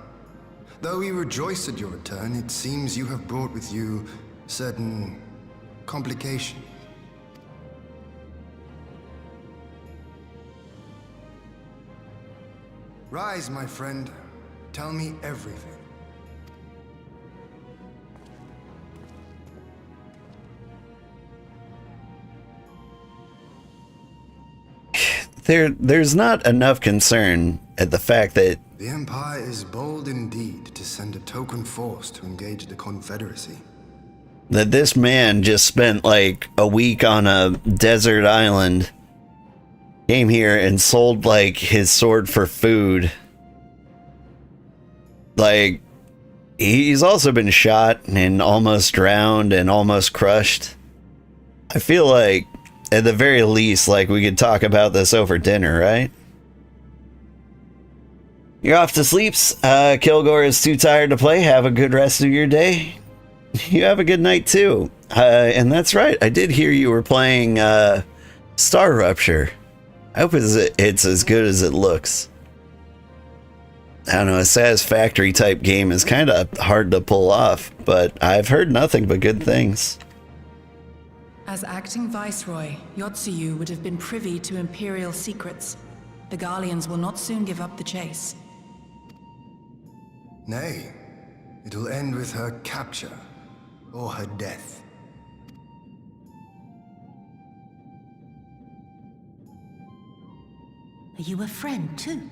though we rejoice at your return, it seems you have brought with you certain complications. Rise, my friend. Tell me everything. There's not enough concern at the fact that the Empire is bold indeed to send a token force to engage the Confederacy. that this man just spent like a week on a desert island, came here and sold like his sword for food. Like, he's also been shot and almost drowned and almost crushed. I feel like, at the very least, like, we could talk about this over dinner, right? You're off to sleep. Kilgore is too tired to play. Have a good rest of your day. You have a good night, too. And that's right. I did hear you were playing Star Rupture. I hope it's as good as it looks. I don't know, a Satisfactory type game is kind of hard to pull off, but I've heard nothing but good things. As acting Viceroy, Yotsuyu would have been privy to Imperial secrets. The Garleans will not soon give up the chase. Nay, it will end with her capture, or her death. Are you a friend, too?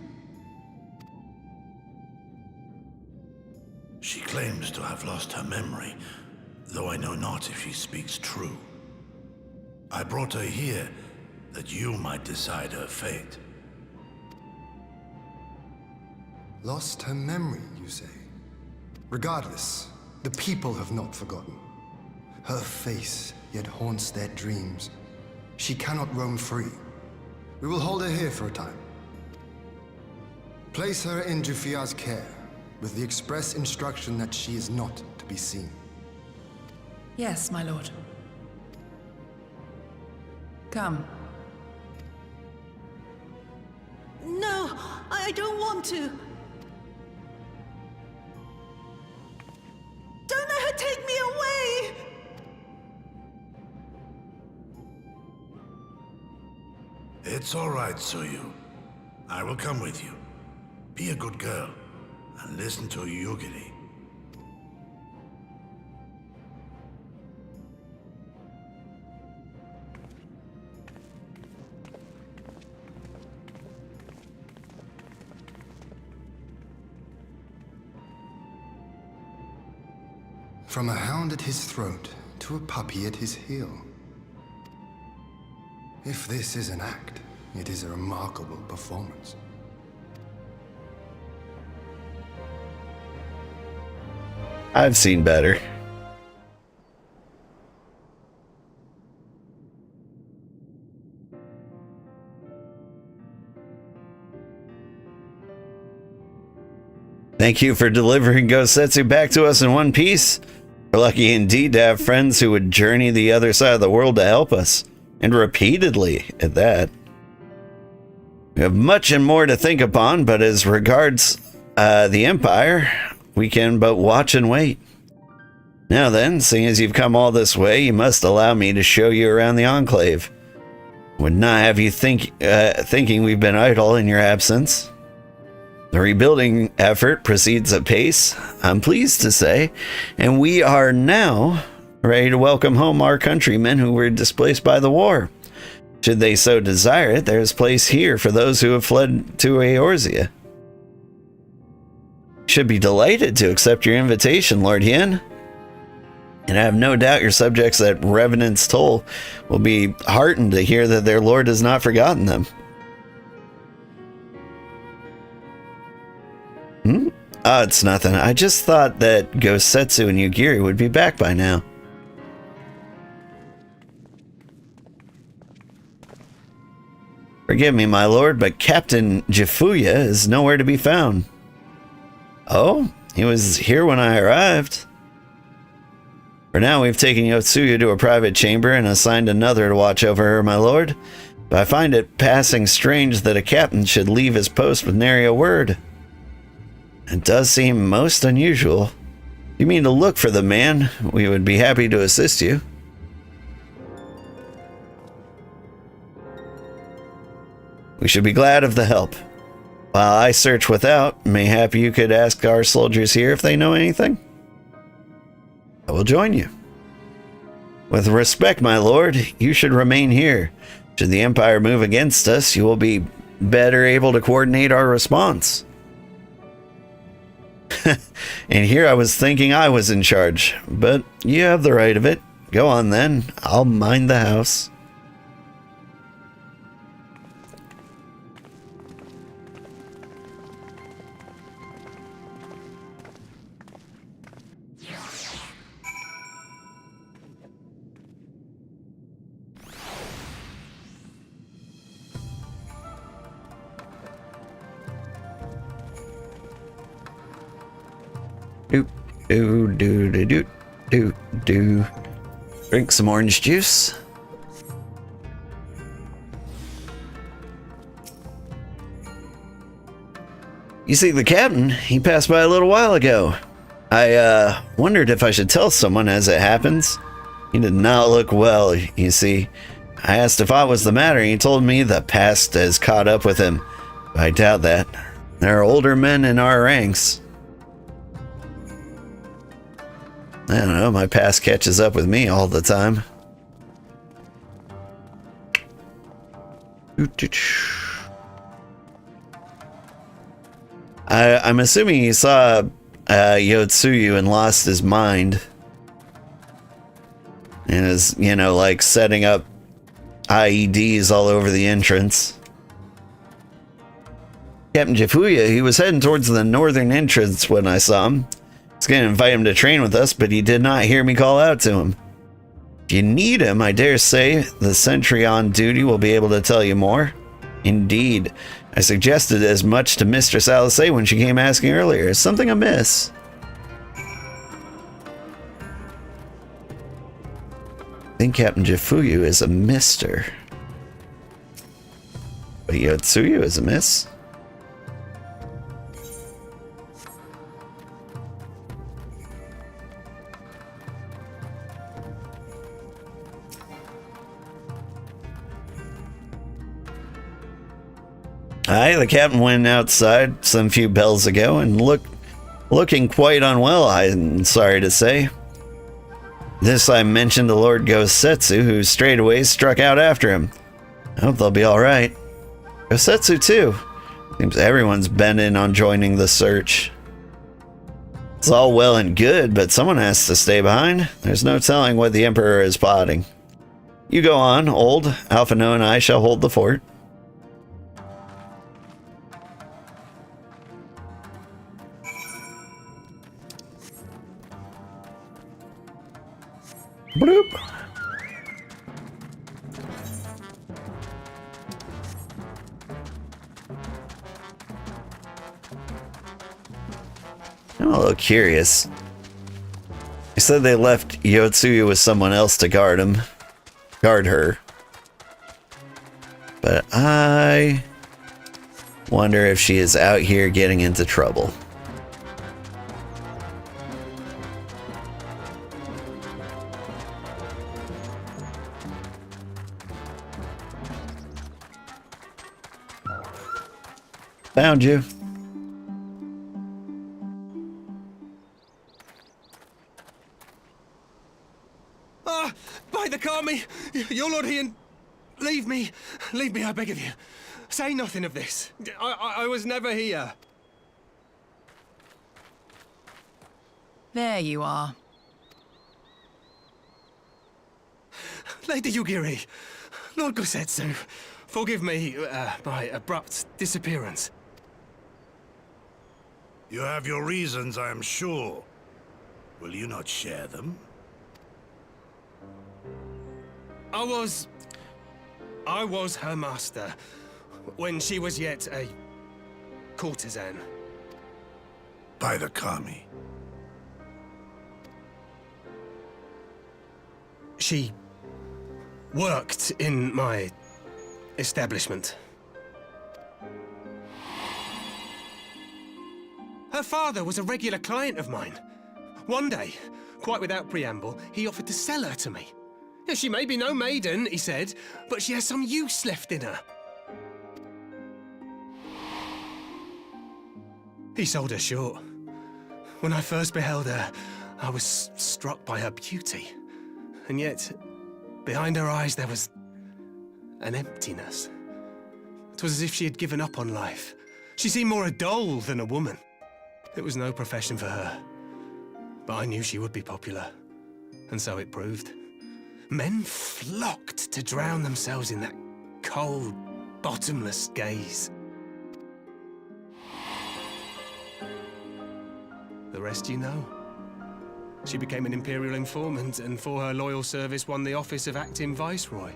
She claims to have lost her memory, though I know not if she speaks true. I brought her here that you might decide her fate. Lost her memory, you say? Regardless, the people have not forgotten. Her face yet haunts their dreams. She cannot roam free. We will hold her here for a time. Place her in Jufia's care, with the express instruction that she is not to be seen. Yes, my lord. Come. No, I don't want to. Don't let her take me away! It's all right, Tsuyu. I will come with you. Be a good girl, and listen to Yugiri. From a hound at his throat to a puppy at his heel. If this is an act, it is a remarkable performance. I've seen better. Thank you for delivering Gosetsu back to us in one piece. We're lucky indeed to have friends who would journey the other side of the world to help us, and repeatedly at that. We have much and more to think upon, but as regards the Empire, we can but watch and wait. Now then, seeing as you've come all this way, you must allow me to show you around the Enclave. Would not have you thinking we've been idle in your absence. The rebuilding effort proceeds apace, I'm pleased to say, and we are now ready to welcome home our countrymen who were displaced by the war. Should they so desire it, there is place here for those who have fled to Eorzea. Should be delighted to accept your invitation, Lord Yin. And I have no doubt your subjects at Revenant's Toll will be heartened to hear that their lord has not forgotten them. Oh, it's nothing. I just thought that Gosetsu and Yugiri would be back by now. Forgive me, my lord, but Captain Jifuya is nowhere to be found. Oh, he was here when I arrived. For now, we've taken Yotsuyu to a private chamber and assigned another to watch over her, my lord. But I find it passing strange that a captain should leave his post with nary a word. It does seem most unusual. You mean to look for the man? We would be happy to assist you. We should be glad of the help. While I search without, mayhap you could ask our soldiers here if they know anything? I will join you. With respect, my lord, you should remain here. Should the Empire move against us, you will be better able to coordinate our response. And here I was thinking I was in charge. But you have the right of it. Go on then. I'll mind the house. Do. Drink some orange juice. You see, the captain, he passed by a little while ago. I wondered if I should tell someone as it happens. He did not look well, you see. I asked if I was the matter, and he told me the past has caught up with him. I doubt that. There are older men in our ranks. I don't know, my past catches up with me all the time. I'm assuming he saw Yotsuyu and lost his mind. And is, you know, like setting up IEDs all over the entrance. Captain Jifuya, he was heading towards the northern entrance when I saw him. I was going to invite him to train with us, but he did not hear me call out to him. If you need him, I dare say the sentry on duty will be able to tell you more. Indeed. I suggested as much to Mistress Alice when she came asking earlier. Is something amiss? I think Captain Jifuyu is a mister. But Yotsuyu is a miss. Aye, the captain went outside some few bells ago and looking quite unwell, I'm sorry to say. This I mentioned to Lord Gosetsu, who straightway struck out after him. I hope they'll be alright. Gosetsu too. Seems everyone's bent in on joining the search. It's all well and good, but someone has to stay behind. There's no telling what the Emperor is plotting. You go on, old. Alphino and I shall hold the fort. Bloop. I'm a little curious. They said they left Yotsuyu with someone else to guard her. But I wonder if she is out here getting into trouble. Found you. Ah! By the Kami! Your Lord Heian! Leave me! Leave me, I beg of you. Say nothing of this. I was never here. There you are. Lady Yugiri, Lord Gosetsu, forgive me my abrupt disappearance. You have your reasons, I am sure. Will you not share them? I was her master when she was yet a courtesan. By the Kami. She worked in my establishment. Her father was a regular client of mine. One day, quite without preamble, he offered to sell her to me. She may be no maiden, he said, but she has some use left in her. He sold her short. When I first beheld her, I was struck by her beauty. And yet, behind her eyes there was an emptiness. It was as if she had given up on life. She seemed more a doll than a woman. It was no profession for her. But I knew she would be popular. And so it proved. Men flocked to drown themselves in that cold, bottomless gaze. The rest you know. She became an Imperial informant, and for her loyal service won the office of Acting Viceroy.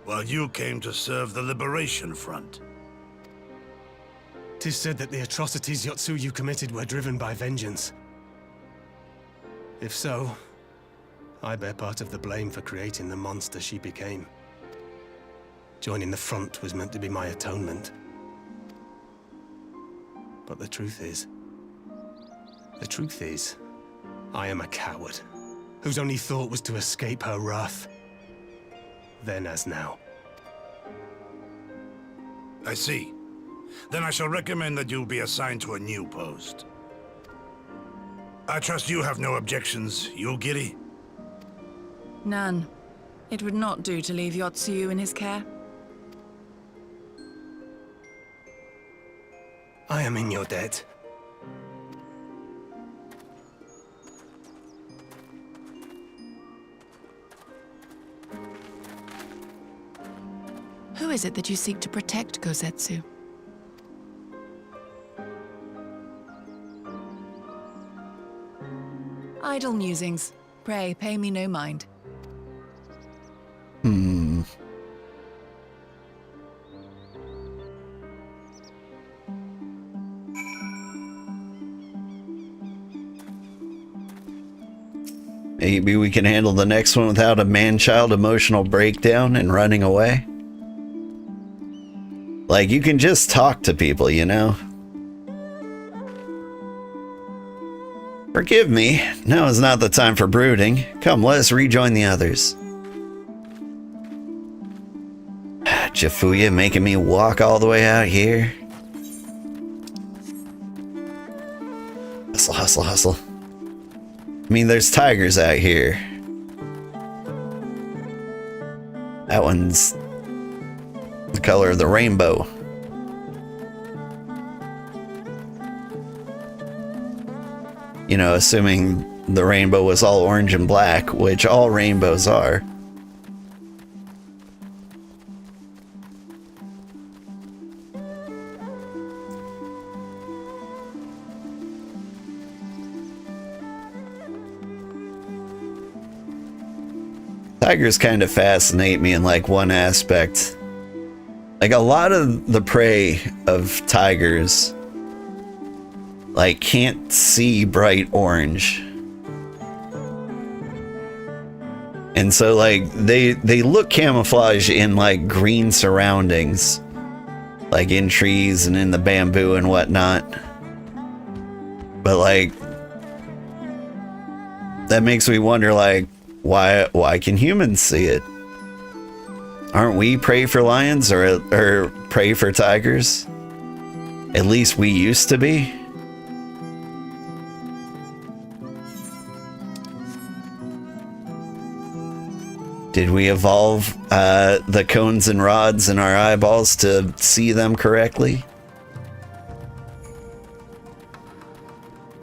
Well, you came to serve the Liberation Front. 'Tis said that the atrocities Yotsuyu committed were driven by vengeance. If so, I bear part of the blame for creating the monster she became. Joining the front was meant to be my atonement. But the truth is, I am a coward, whose only thought was to escape her wrath. Then as now. I see. Then I shall recommend that you be assigned to a new post. I trust you have no objections, Yulgiri? None. It would not do to leave Yotsuyu in his care. I am in your debt. Who is it that you seek to protect, Gosetsu? Idle musings. Pray, pay me no mind. Maybe we can handle the next one without a man-child emotional breakdown and running away. Like, you can just talk to people, you know? Forgive me, now is not the time for brooding. Come, let us rejoin the others. Jafuya making me walk all the way out here. Hustle, hustle, hustle. I mean, there's tigers out here. That one's the color of the rainbow. You know, assuming the rainbow was all orange and black, which all rainbows are. Tigers kind of fascinate me in like one aspect. Like a lot of the prey of tigers like can't see bright orange. And so like they look camouflage in like green surroundings, like in trees and in the bamboo and whatnot. But like that makes me wonder like why can humans see it? Aren't we prey for lions or prey for tigers? At least we used to be. Did we evolve the cones and rods in our eyeballs to see them correctly?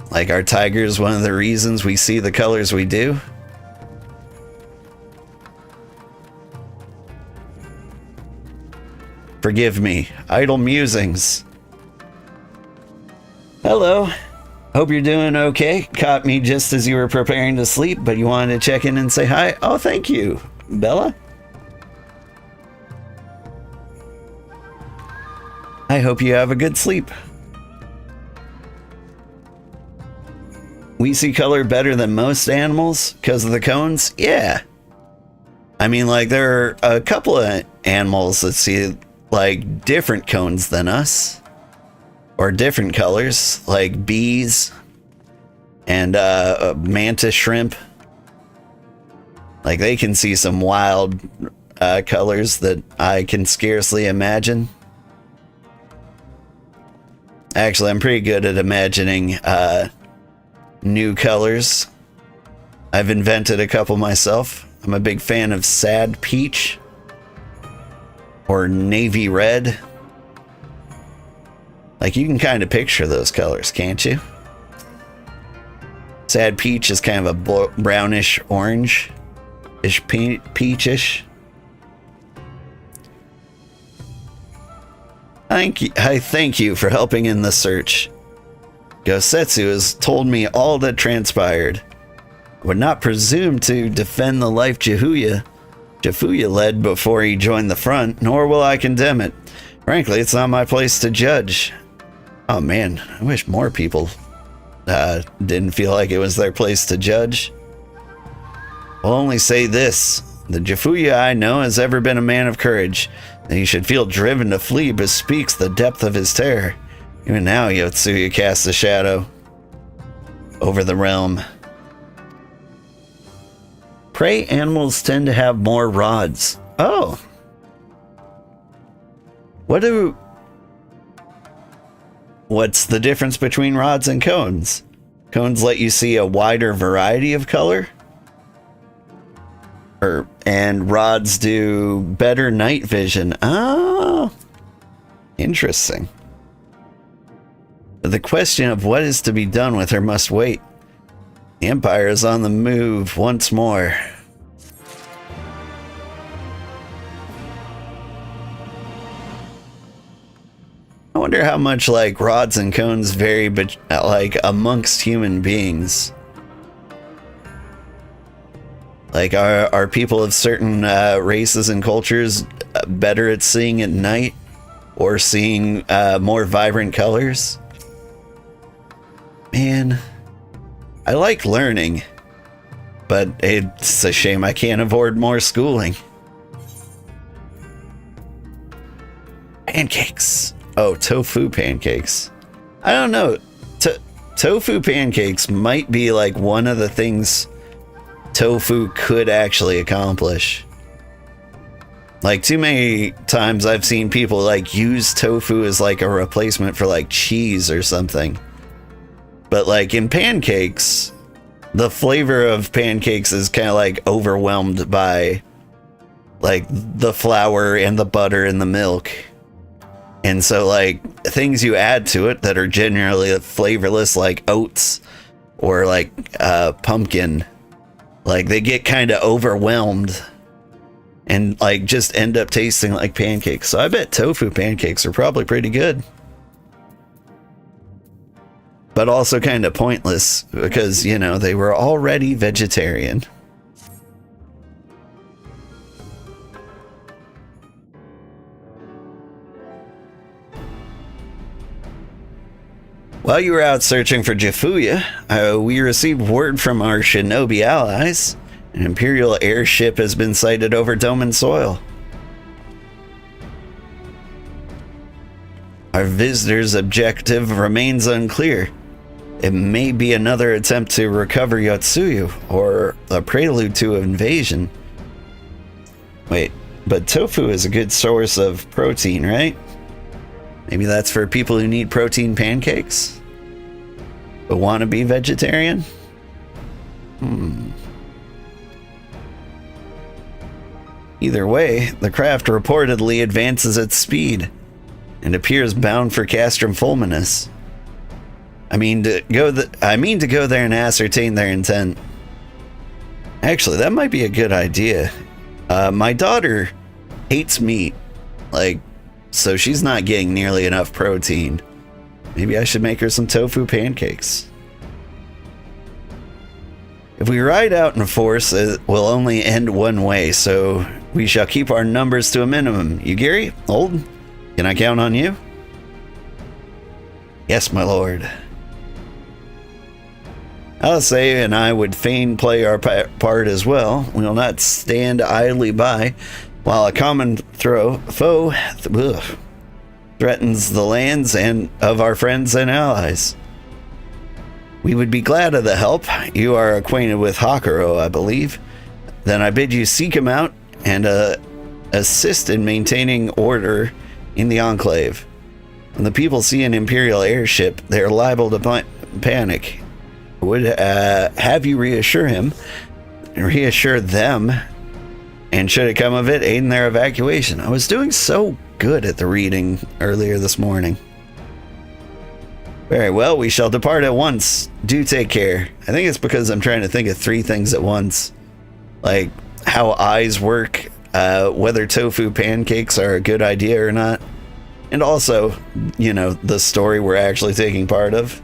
Like, are tigers one of the reasons we see the colors we do? Forgive me, idle musings. Hello. Hope you're doing okay. Caught me just as you were preparing to sleep, but you wanted to check in and say hi. Oh, thank you, Bella. I hope you have a good sleep. We see color better than most animals because of the cones? Yeah. I mean, like, there are a couple of animals that see, like, different cones than us. Or different colors, like bees and mantis shrimp. Like, they can see some wild colors that I can scarcely imagine. Actually, I'm pretty good at imagining new colors. I've invented a couple myself. I'm a big fan of sad peach or navy red. Like, you can kind of picture those colors, can't you? Sad peach is kind of a brownish orange-ish peachish. I thank you for helping in the search. Gosetsu has told me all that transpired. I would not presume to defend the life Jifuya led before he joined the front, nor will I condemn it. Frankly, it's not my place to judge. Oh man, I wish more people didn't feel like it was their place to judge. I'll only say this. The Jifuya I know has ever been a man of courage, and he should feel driven to flee bespeaks the depth of his terror. Even now, Yotsuyu casts a shadow over the realm. Prey animals tend to have more rods. Oh. What's the difference between rods and cones? Cones let you see a wider variety of color? And rods do better night vision. Oh, interesting. But the question of what is to be done with her must wait. The Empire is on the move once more. I wonder how much like rods and cones vary, but like amongst human beings. Like, are people of certain races and cultures better at seeing at night or seeing more vibrant colors? Man, I like learning, but it's a shame I can't afford more schooling. Pancakes. Oh, tofu pancakes. I don't know. Tofu pancakes might be like one of the things tofu could actually accomplish. Like, too many times I've seen people like use tofu as like a replacement for like cheese or something. But like in pancakes, the flavor of pancakes is kind of like overwhelmed by like the flour and the butter and the milk. And so like things you add to it that are generally flavorless, like oats or like pumpkin, like they get kind of overwhelmed and like just end up tasting like pancakes. So I bet tofu pancakes are probably pretty good. But also kind of pointless because, you know, they were already vegetarian. While you were out searching for Jifuya, we received word from our shinobi allies. An Imperial airship has been sighted over Doman soil. Our visitor's objective remains unclear. It may be another attempt to recover Yotsuyu, or a prelude to an invasion. Wait, but tofu is a good source of protein, right? Maybe that's for people who need protein pancakes? But want to be vegetarian? Either way, the craft reportedly advances at speed and appears bound for Castrum Fulminus. I mean to go there and ascertain their intent. Actually, that might be a good idea. My daughter hates meat, so she's not getting nearly enough protein. Maybe I should make her some tofu pancakes. If we ride out in force, it will only end one way, so we shall keep our numbers to a minimum. You, Gary? Old? Can I count on you? Yes, my lord. Alice and I would fain play our part as well. We will not stand idly by while a common foe threatens the lands and of our friends and allies. We would be glad of the help. You are acquainted with Hakuro, I believe. Then I bid you seek him out and assist in maintaining order in the Enclave. When the people see an Imperial airship, they are liable to panic. I would have you reassure them, and should it come of it, aid in their evacuation. I was doing so good at the reading earlier this morning. Very well, we shall depart at once. Do take care. I think it's because I'm trying to think of 3 things at once. Like how eyes work, whether tofu pancakes are a good idea or not, and also, you know, the story we're actually taking part of.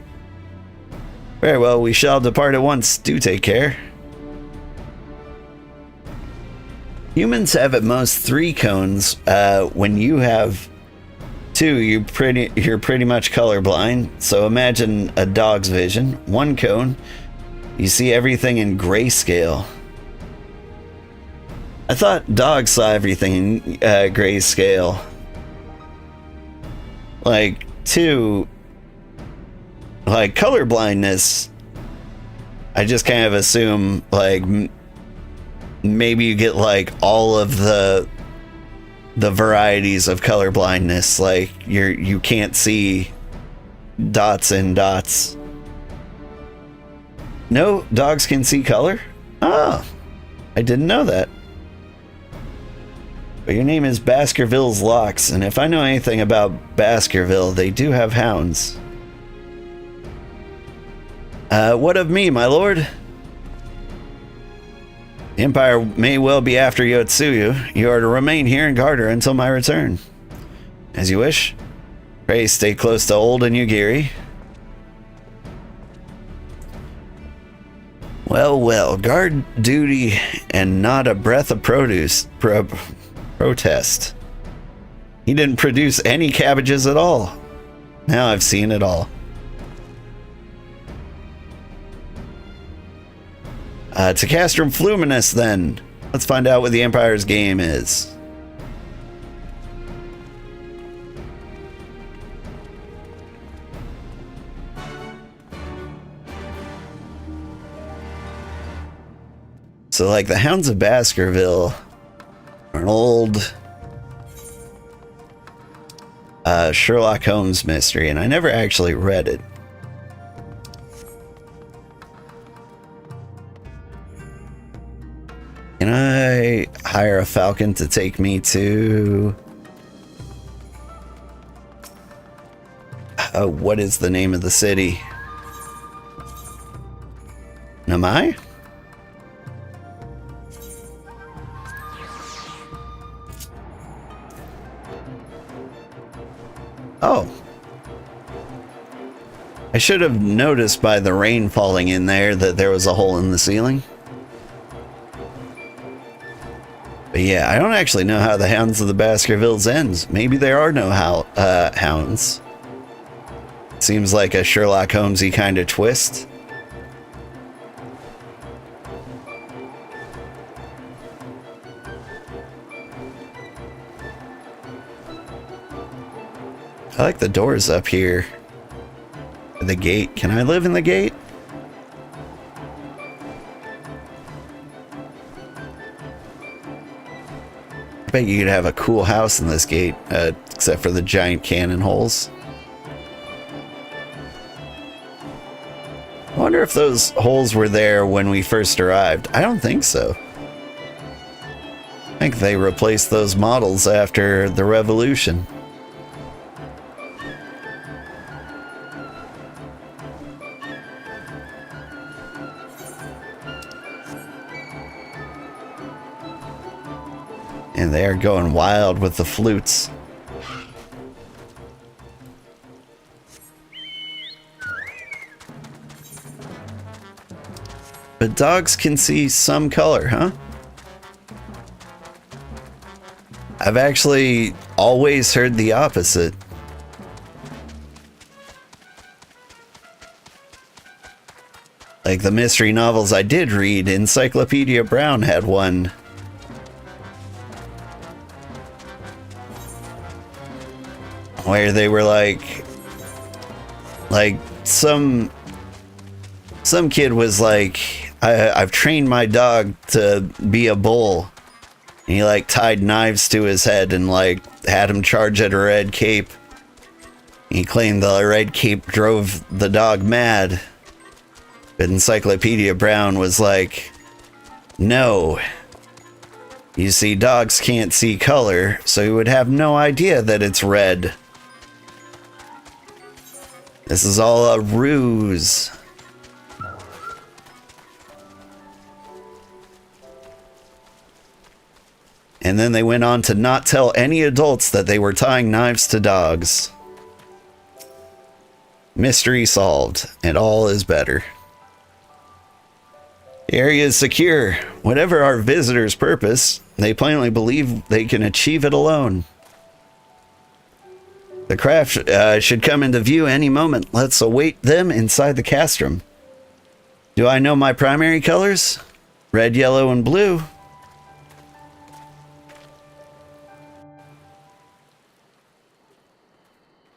Very well, we shall depart at once. Do take care. Humans have at most 3 cones. When you have 2, you're pretty much colorblind. So imagine a dog's vision. 1 cone, you see everything in grayscale. I thought dogs saw everything in grayscale. Like 2, like colorblindness, I just kind of assume like maybe you get like all of the varieties of colorblindness, like you can't see dots and dots. No, dogs can see color? Oh, I didn't know that. But your name is Baskerville's Locks, and if I know anything about Baskerville, they do have hounds. What of me, my lord? The Empire may well be after Yotsuyu. You are to remain here and guard her until my return. As you wish. Pray stay close to old and Yugiri. Well, well, guard duty and not a breath of protest. He didn't produce any cabbages at all. Now I've seen it all. To Castrum Fluminous, then. Let's find out what the Empire's game is. So, like, the Hounds of Baskerville are an old Sherlock Holmes mystery, and I never actually read it. Can I hire a falcon to take me to... what is the name of the city? Namai? Oh. I should have noticed by the rain falling in there that there was a hole in the ceiling. But yeah, I don't actually know how the Hounds of the Baskervilles ends. Maybe there are no hounds. Seems like a Sherlock Holmesy kind of twist. I like the doors up here. The gate. Can I live in the gate? I bet you could have a cool house in this gate, except for the giant cannon holes. I wonder if those holes were there when we first arrived. I don't think so. I think they replaced those models after the revolution. And they are going wild with the flutes. But dogs can see some color, huh? I've actually always heard the opposite. Like the mystery novels I did read, Encyclopedia Brown had one. Where they were like some kid was like, I've trained my dog to be a bull. And he like tied knives to his head and like had him charge at a red cape. He claimed the red cape drove the dog mad. But Encyclopedia Brown was like, no. You see, dogs can't see color, so he would have no idea that it's red. This is all a ruse. And then they went on to not tell any adults that they were tying knives to dogs. Mystery solved, and all is better. The area is secure. Whatever our visitors' purpose, they plainly believe they can achieve it alone. The craft should come into view any moment. Let's await them inside the castrum. Do I know my primary colors? Red, yellow, and blue.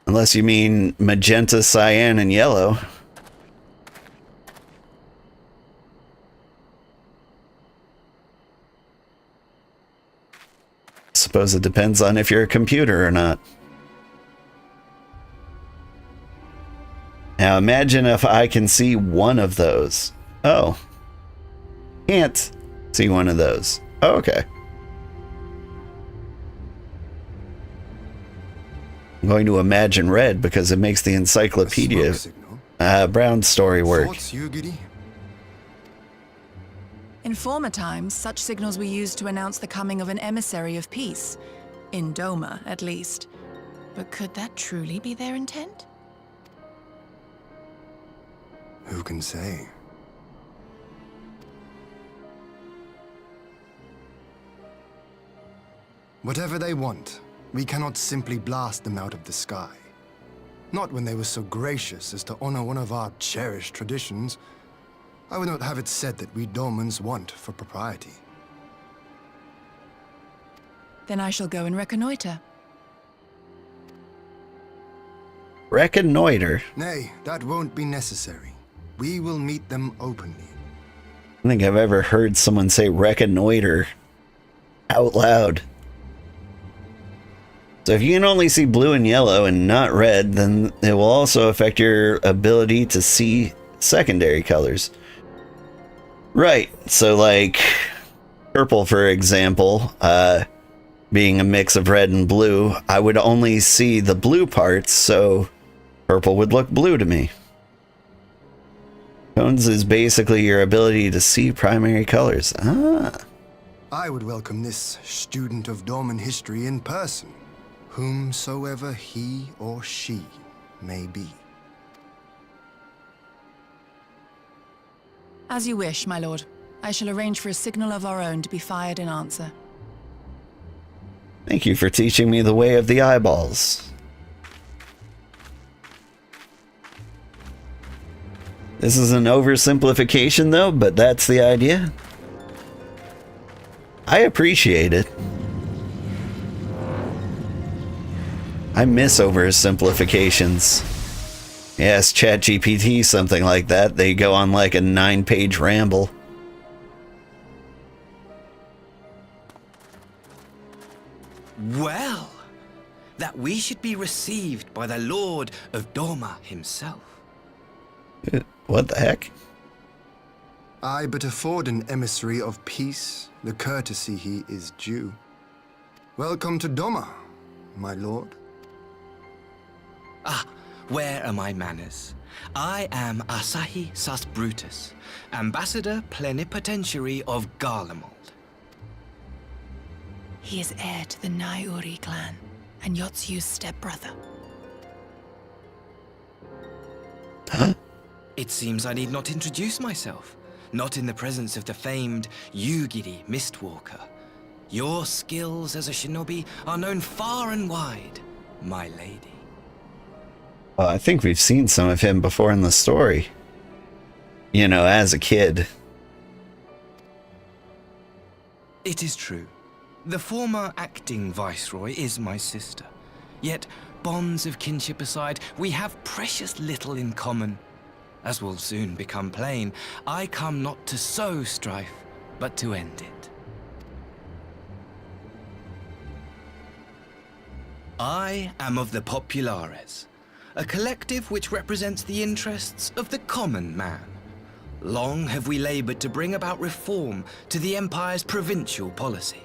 Unless you mean magenta, cyan, and yellow. Suppose it depends on if you're a computer or not. Now imagine if I can see one of those. Oh. Can't see one of those. Oh, okay. I'm going to imagine red because it makes the encyclopedia brown story work. Thoughts, Yugiri? In former times, such signals were used to announce the coming of an emissary of peace. In Doma, at least. But could that truly be their intent? Who can say? Whatever they want, we cannot simply blast them out of the sky. Not when they were so gracious as to honor one of our cherished traditions. I would not have it said that we Domans want for propriety. Then I shall go and reconnoiter. Reconnoiter? Nay, that won't be necessary. We will meet them openly. I don't think I've ever heard someone say reconnoiter out loud. So if you can only see blue and yellow and not red, then it will also affect your ability to see secondary colors. Right, so like purple, for example, being a mix of red and blue, I would only see the blue parts, so purple would look blue to me. Tones is basically your ability to see primary colors. Ah. I would welcome this student of Doman history in person, whomsoever he or she may be. As you wish, my lord. I shall arrange for a signal of our own to be fired in answer. Thank you for teaching me the way of the eyeballs. This is an oversimplification, though, but that's the idea. I appreciate it. I miss oversimplifications. Yes, ChatGPT, something like that. They go on like a 9-page ramble. Well, that we should be received by the Lord of Doma himself. What the heck? I but afford an emissary of peace the courtesy he is due. Welcome to Doma, my lord. Ah, where are my manners? I am Asahi Sus Brutus, Ambassador Plenipotentiary of Garlemald. He is heir to the Naiuri clan, and Yotsuyu's stepbrother. Huh? It seems I need not introduce myself, not in the presence of the famed Yugiri Mistwalker. Your skills as a shinobi are known far and wide, my lady. I think we've seen some of him before in the story. You know, as a kid. It is true. The former acting viceroy is my sister. Yet, bonds of kinship aside, we have precious little in common. As will soon become plain, I come not to sow strife, but to end it. I am of the Populares, a collective which represents the interests of the common man. Long have we labored to bring about reform to the Empire's provincial policy.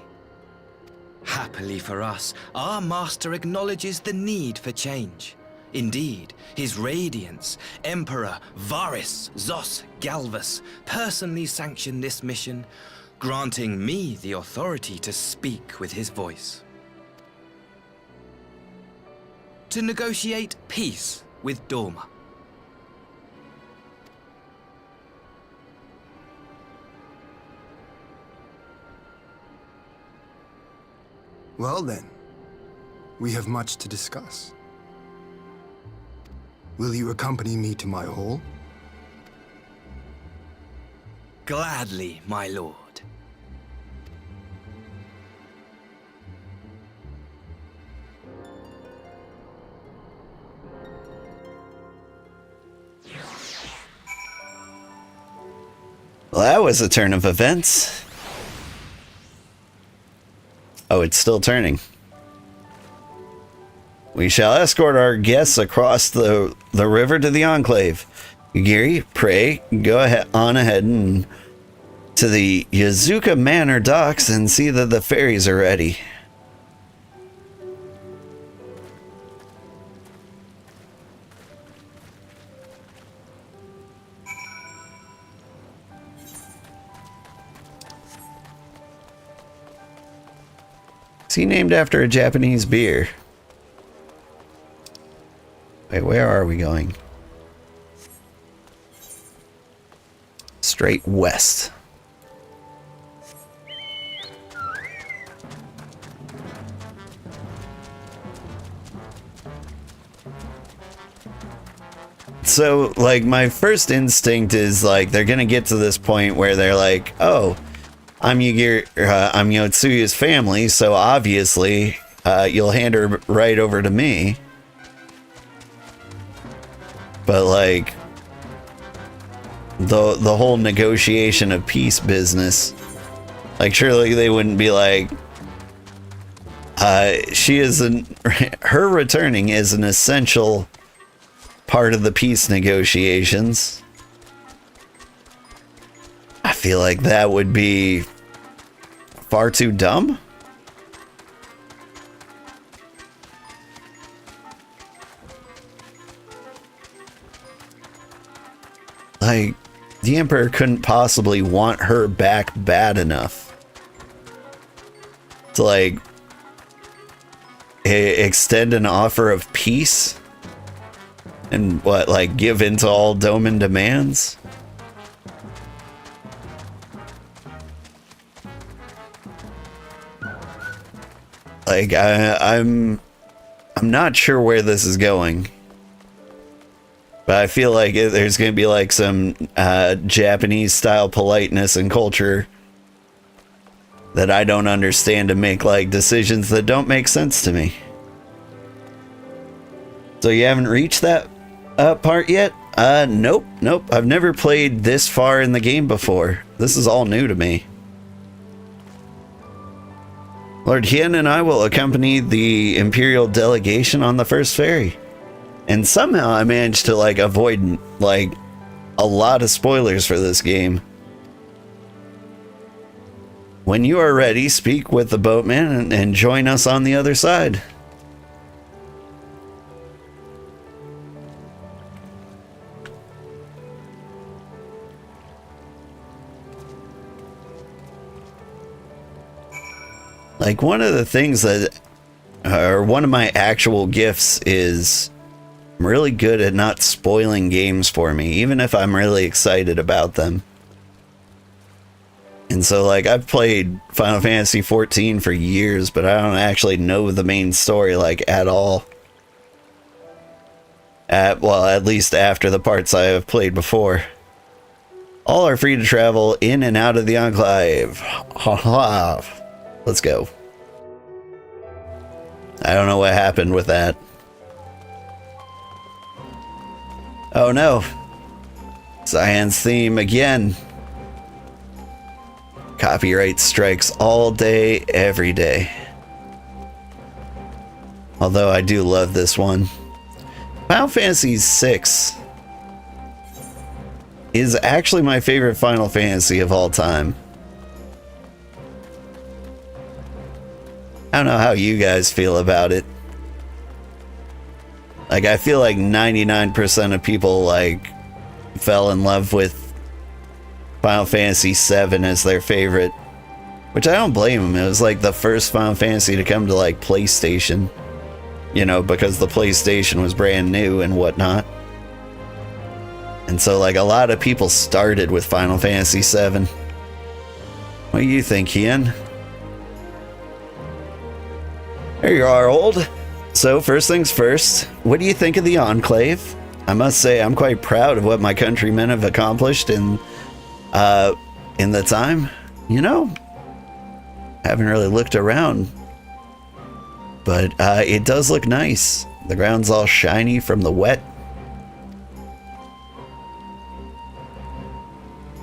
Happily for us, our master acknowledges the need for change. Indeed, his radiance, Emperor Varys Zos Galvus, personally sanctioned this mission, granting me the authority to speak with his voice. To negotiate peace with Doma. Well then, we have much to discuss. Will you accompany me to my hall? Gladly, my lord. Well, that was a turn of events. Oh, it's still turning. We shall escort our guests across the river to the Enclave. Giri, pray, go on ahead and to the Yazuka Manor docks and see that the ferries are ready. Is he named after a Japanese beer? Wait, where are we going? Straight west. So, like, my first instinct is, like, they're gonna get to this point where they're like, oh, I'm Yotsuyu's family, so obviously, you'll hand her right over to me. But, like, the whole negotiation of peace business, like, surely they wouldn't be like, her returning is an essential part of the peace negotiations. I feel like that would be far too dumb. Like, the Emperor couldn't possibly want her back bad enough to, like, extend an offer of peace and what, like, give in to all Doman demands. Like, I'm not sure where this is going, but I feel like there's going to be like some Japanese style politeness and culture that I don't understand to make like decisions that don't make sense to me. So you haven't reached that part yet? Nope. I've never played this far in the game before. This is all new to me. Lord Hien and I will accompany the Imperial delegation on the first ferry. And somehow I managed to like avoid like a lot of spoilers for this game. When you are ready, speak with the boatman and join us on the other side. Like, one of the things that, or one of my actual gifts is I'm really good at not spoiling games for me, even if I'm really excited about them. And so, like, I've played Final Fantasy XIV for years, but I don't actually know the main story, like, at all. Well, at least after the parts I have played before. All are free to travel in and out of the Enclave. Let's go. I don't know what happened with that. Oh no. Cyan's theme again. Copyright strikes all day, every day. Although I do love this one. Final Fantasy VI is actually my favorite Final Fantasy of all time. I don't know how you guys feel about it. Like, I feel like 99% of people, like, fell in love with Final Fantasy VII as their favorite, which I don't blame them. It was, like, the first Final Fantasy to come to, like, PlayStation, you know, because the PlayStation was brand new and whatnot. And so, like, a lot of people started with Final Fantasy VII. What do you think, Ian? There you are, old. So, first things first, what do you think of the Enclave? I must say, I'm quite proud of what my countrymen have accomplished in the time. You know, I haven't really looked around, but it does look nice. The ground's all shiny from the wet.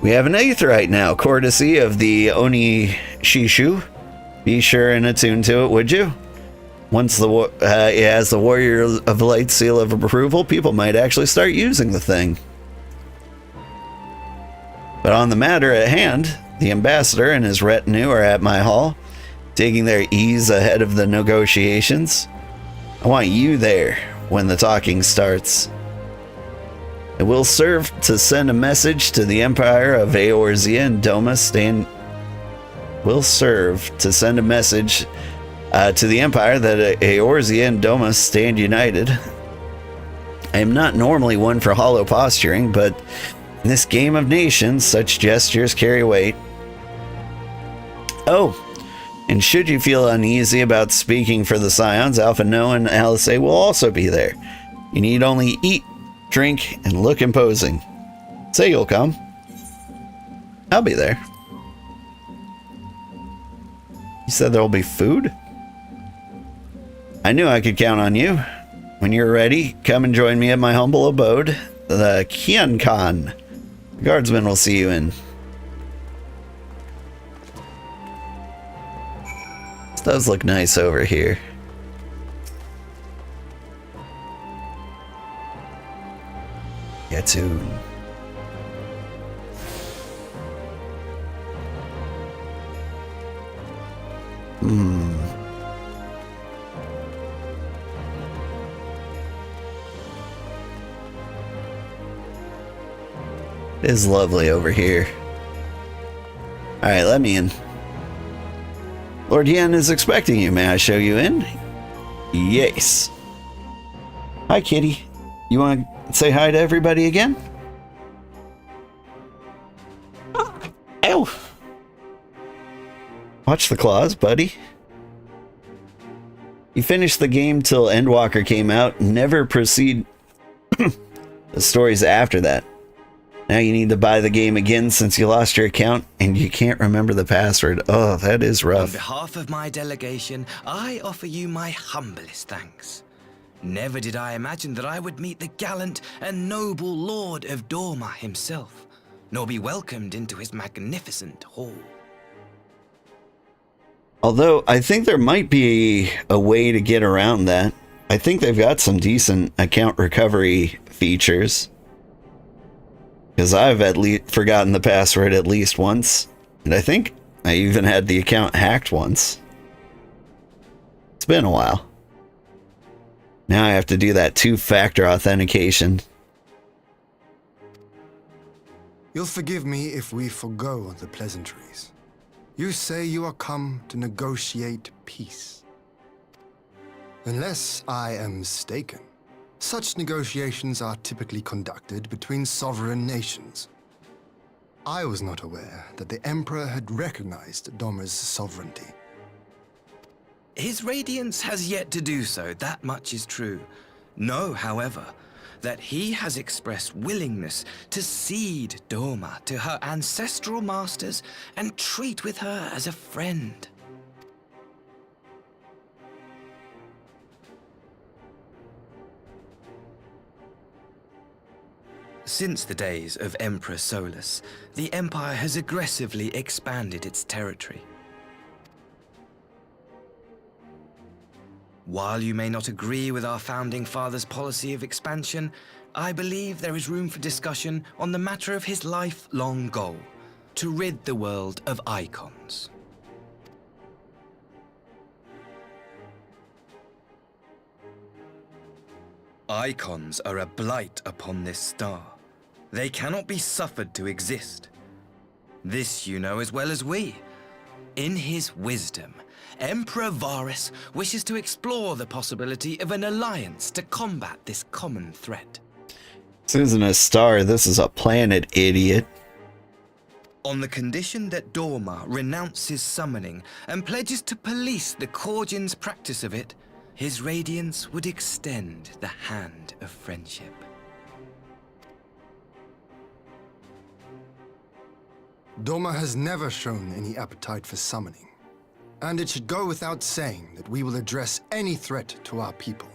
We have an Aetheryte now, courtesy of the Oni Shishu. Be sure and attune to it, would you? Once it has the Warrior of Light seal of approval, people might actually start using the thing. But on the matter at hand, the ambassador and his retinue are at my hall, taking their ease ahead of the negotiations. I want you there when the talking starts. It will serve to send a message to the Empire of Eorzea and Doma to the Empire that Eorzea and Doma stand united. I am not normally one for hollow posturing, but in this game of nations, such gestures carry weight. Oh, and should you feel uneasy about speaking for the Scions, Alpha Noah and Alice will also be there. You need only eat, drink, and look imposing. Say you'll come. I'll be there. You said there'll be food? I knew I could count on you. When you're ready, come and join me at my humble abode, the Kian-Kan. The guardsmen will see you in. This does look nice over here. Yotsuyu. It is lovely over here. Alright, let me in. Lord Yen is expecting you. May I show you in? Yes. Hi, kitty. You want to say hi to everybody again? Ow! Watch the claws, buddy. You finished the game till Endwalker came out. Never proceed the stories after that. Now you need to buy the game again since you lost your account and you can't remember the password. Oh, that is rough. On behalf of my delegation, I offer you my humblest thanks. Never did I imagine that I would meet the gallant and noble Lord of Doma himself, nor be welcomed into his magnificent hall. Although, I think there might be a way to get around that. I think they've got some decent account recovery features. Because I've at least forgotten the password at least once. And I think I even had the account hacked once. It's been a while. Now I have to do that two-factor authentication. You'll forgive me if we forgo the pleasantries. You say you are come to negotiate peace. Unless I am mistaken, such negotiations are typically conducted between sovereign nations. I was not aware that the Emperor had recognized Doma's sovereignty. His Radiance has yet to do so, that much is true. Know, however, that he has expressed willingness to cede Doma to her ancestral masters and treat with her as a friend. Since the days of Emperor Solus, the Empire has aggressively expanded its territory. While you may not agree with our founding father's policy of expansion, I believe there is room for discussion on the matter of his lifelong goal, to rid the world of icons. Icons are a blight upon this star. They cannot be suffered to exist. This you know as well as we. In his wisdom, Emperor Varus wishes to explore the possibility of an alliance to combat this common threat. This isn't a star, this is a planet, idiot. On the condition that Doma renounces summoning and pledges to police the Korjin's practice of it, his radiance would extend the hand of friendship. Doma has never shown any appetite for summoning, and it should go without saying that we will address any threat to our people,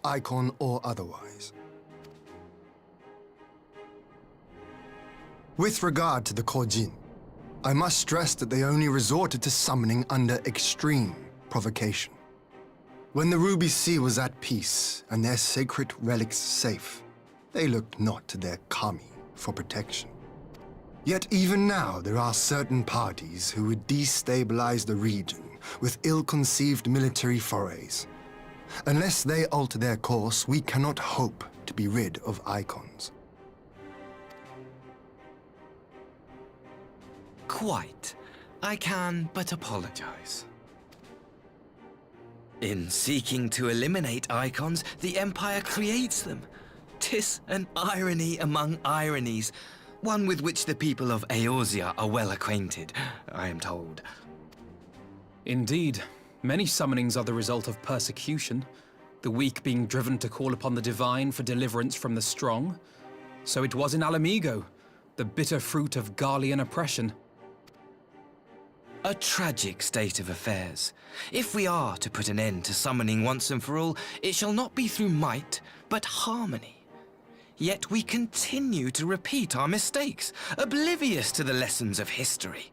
icon or otherwise. With regard to the Korjin, I must stress that they only resorted to summoning under extreme provocation. When the Ruby Sea was at peace and their sacred relics safe, they looked not to their kami for protection. Yet even now there are certain parties who would destabilize the region with ill-conceived military forays. Unless they alter their course, we cannot hope to be rid of icons. Quite. I can but apologize. In seeking to eliminate icons, the Empire creates them. 'Tis an irony among ironies, one with which the people of Eorzea are well acquainted, I am told. Indeed, many summonings are the result of persecution, the weak being driven to call upon the divine for deliverance from the strong. So it was in Alamigo, the bitter fruit of Garlean oppression. A tragic state of affairs. If we are to put an end to summoning once and for all, it shall not be through might, but harmony. Yet we continue to repeat our mistakes, oblivious to the lessons of history.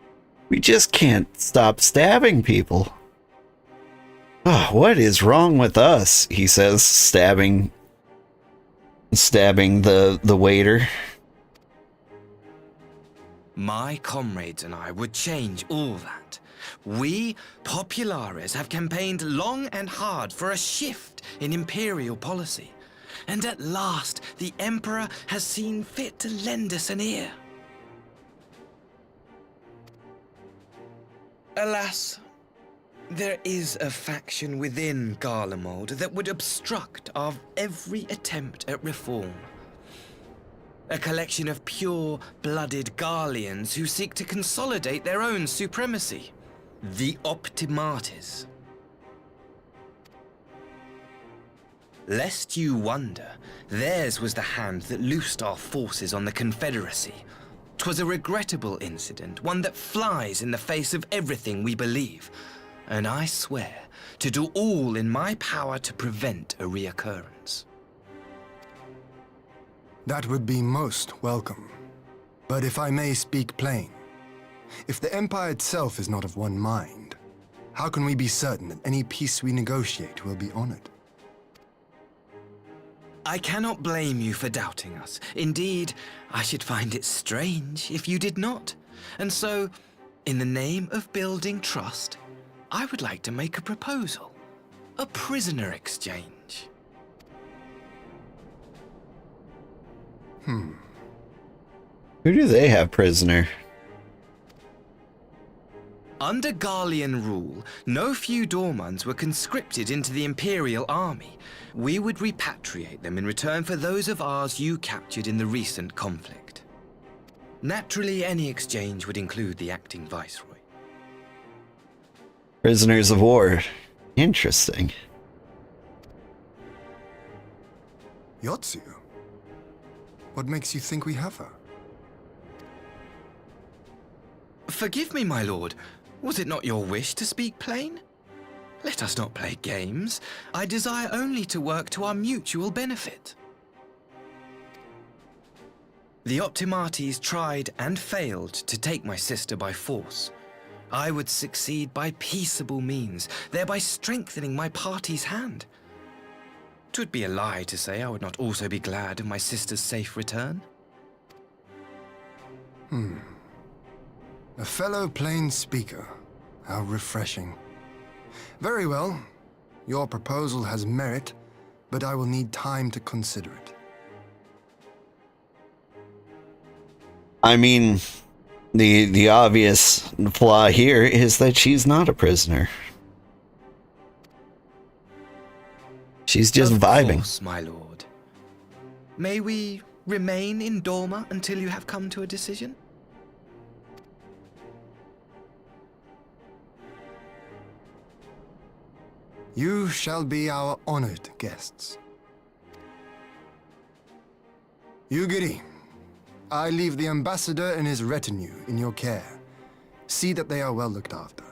We just can't stop stabbing people. Oh, what is wrong with us? He says, stabbing the waiter. My comrades and I would change all that. We, populares, have campaigned long and hard for a shift in imperial policy. And at last, the Emperor has seen fit to lend us an ear. Alas, there is a faction within Garlemald that would obstruct our every attempt at reform. A collection of pure-blooded Garleans who seek to consolidate their own supremacy. The Optimates. Lest you wonder, theirs was the hand that loosed our forces on the Confederacy. 'Twas a regrettable incident, one that flies in the face of everything we believe. And I swear to do all in my power to prevent a reoccurrence. That would be most welcome. But if I may speak plain, if the Empire itself is not of one mind, how can we be certain that any peace we negotiate will be honored? I cannot blame you for doubting us. Indeed, I should find it strange if you did not. And so, in the name of building trust, I would like to make a proposal. A prisoner exchange. Who do they have prisoner? Under Garlean rule, no few Dormans were conscripted into the Imperial Army. We would repatriate them in return for those of ours you captured in the recent conflict. Naturally, any exchange would include the acting Viceroy. Prisoners of war. Interesting. Yotsuyu? What makes you think we have her? Forgive me, my lord. Was it not your wish to speak plain? Let us not play games. I desire only to work to our mutual benefit. The Optimates tried and failed to take my sister by force. I would succeed by peaceable means, thereby strengthening my party's hand. 'Twould be a lie to say I would not also be glad of my sister's safe return. A fellow plain speaker. How refreshing. Very well. Your proposal has merit, but I will need time to consider it. I mean, the obvious flaw here is that she's not a prisoner. She's just vibing. Of course, my lord. May we remain in Doma until you have come to a decision? You shall be our honored guests. Yugiri, I leave the ambassador and his retinue in your care. See that they are well looked after.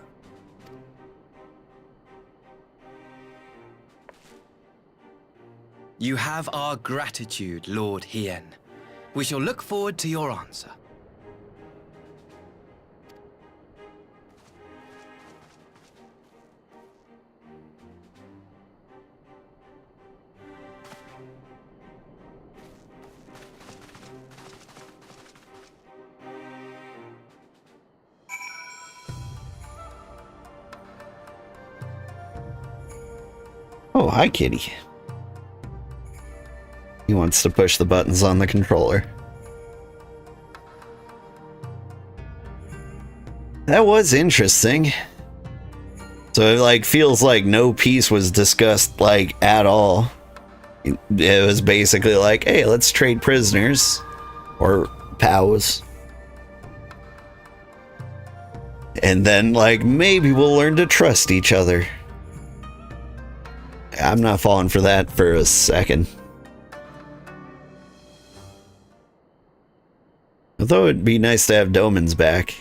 You have our gratitude, Lord Hien. We shall look forward to your answer. Oh, hi, kitty. He wants to push the buttons on the controller. That was interesting. So it like feels like no peace was discussed like at all. It was basically like, hey, let's trade prisoners or POWs. And then like maybe we'll learn to trust each other. I'm not falling for that for a second. Although it'd be nice to have Domans back.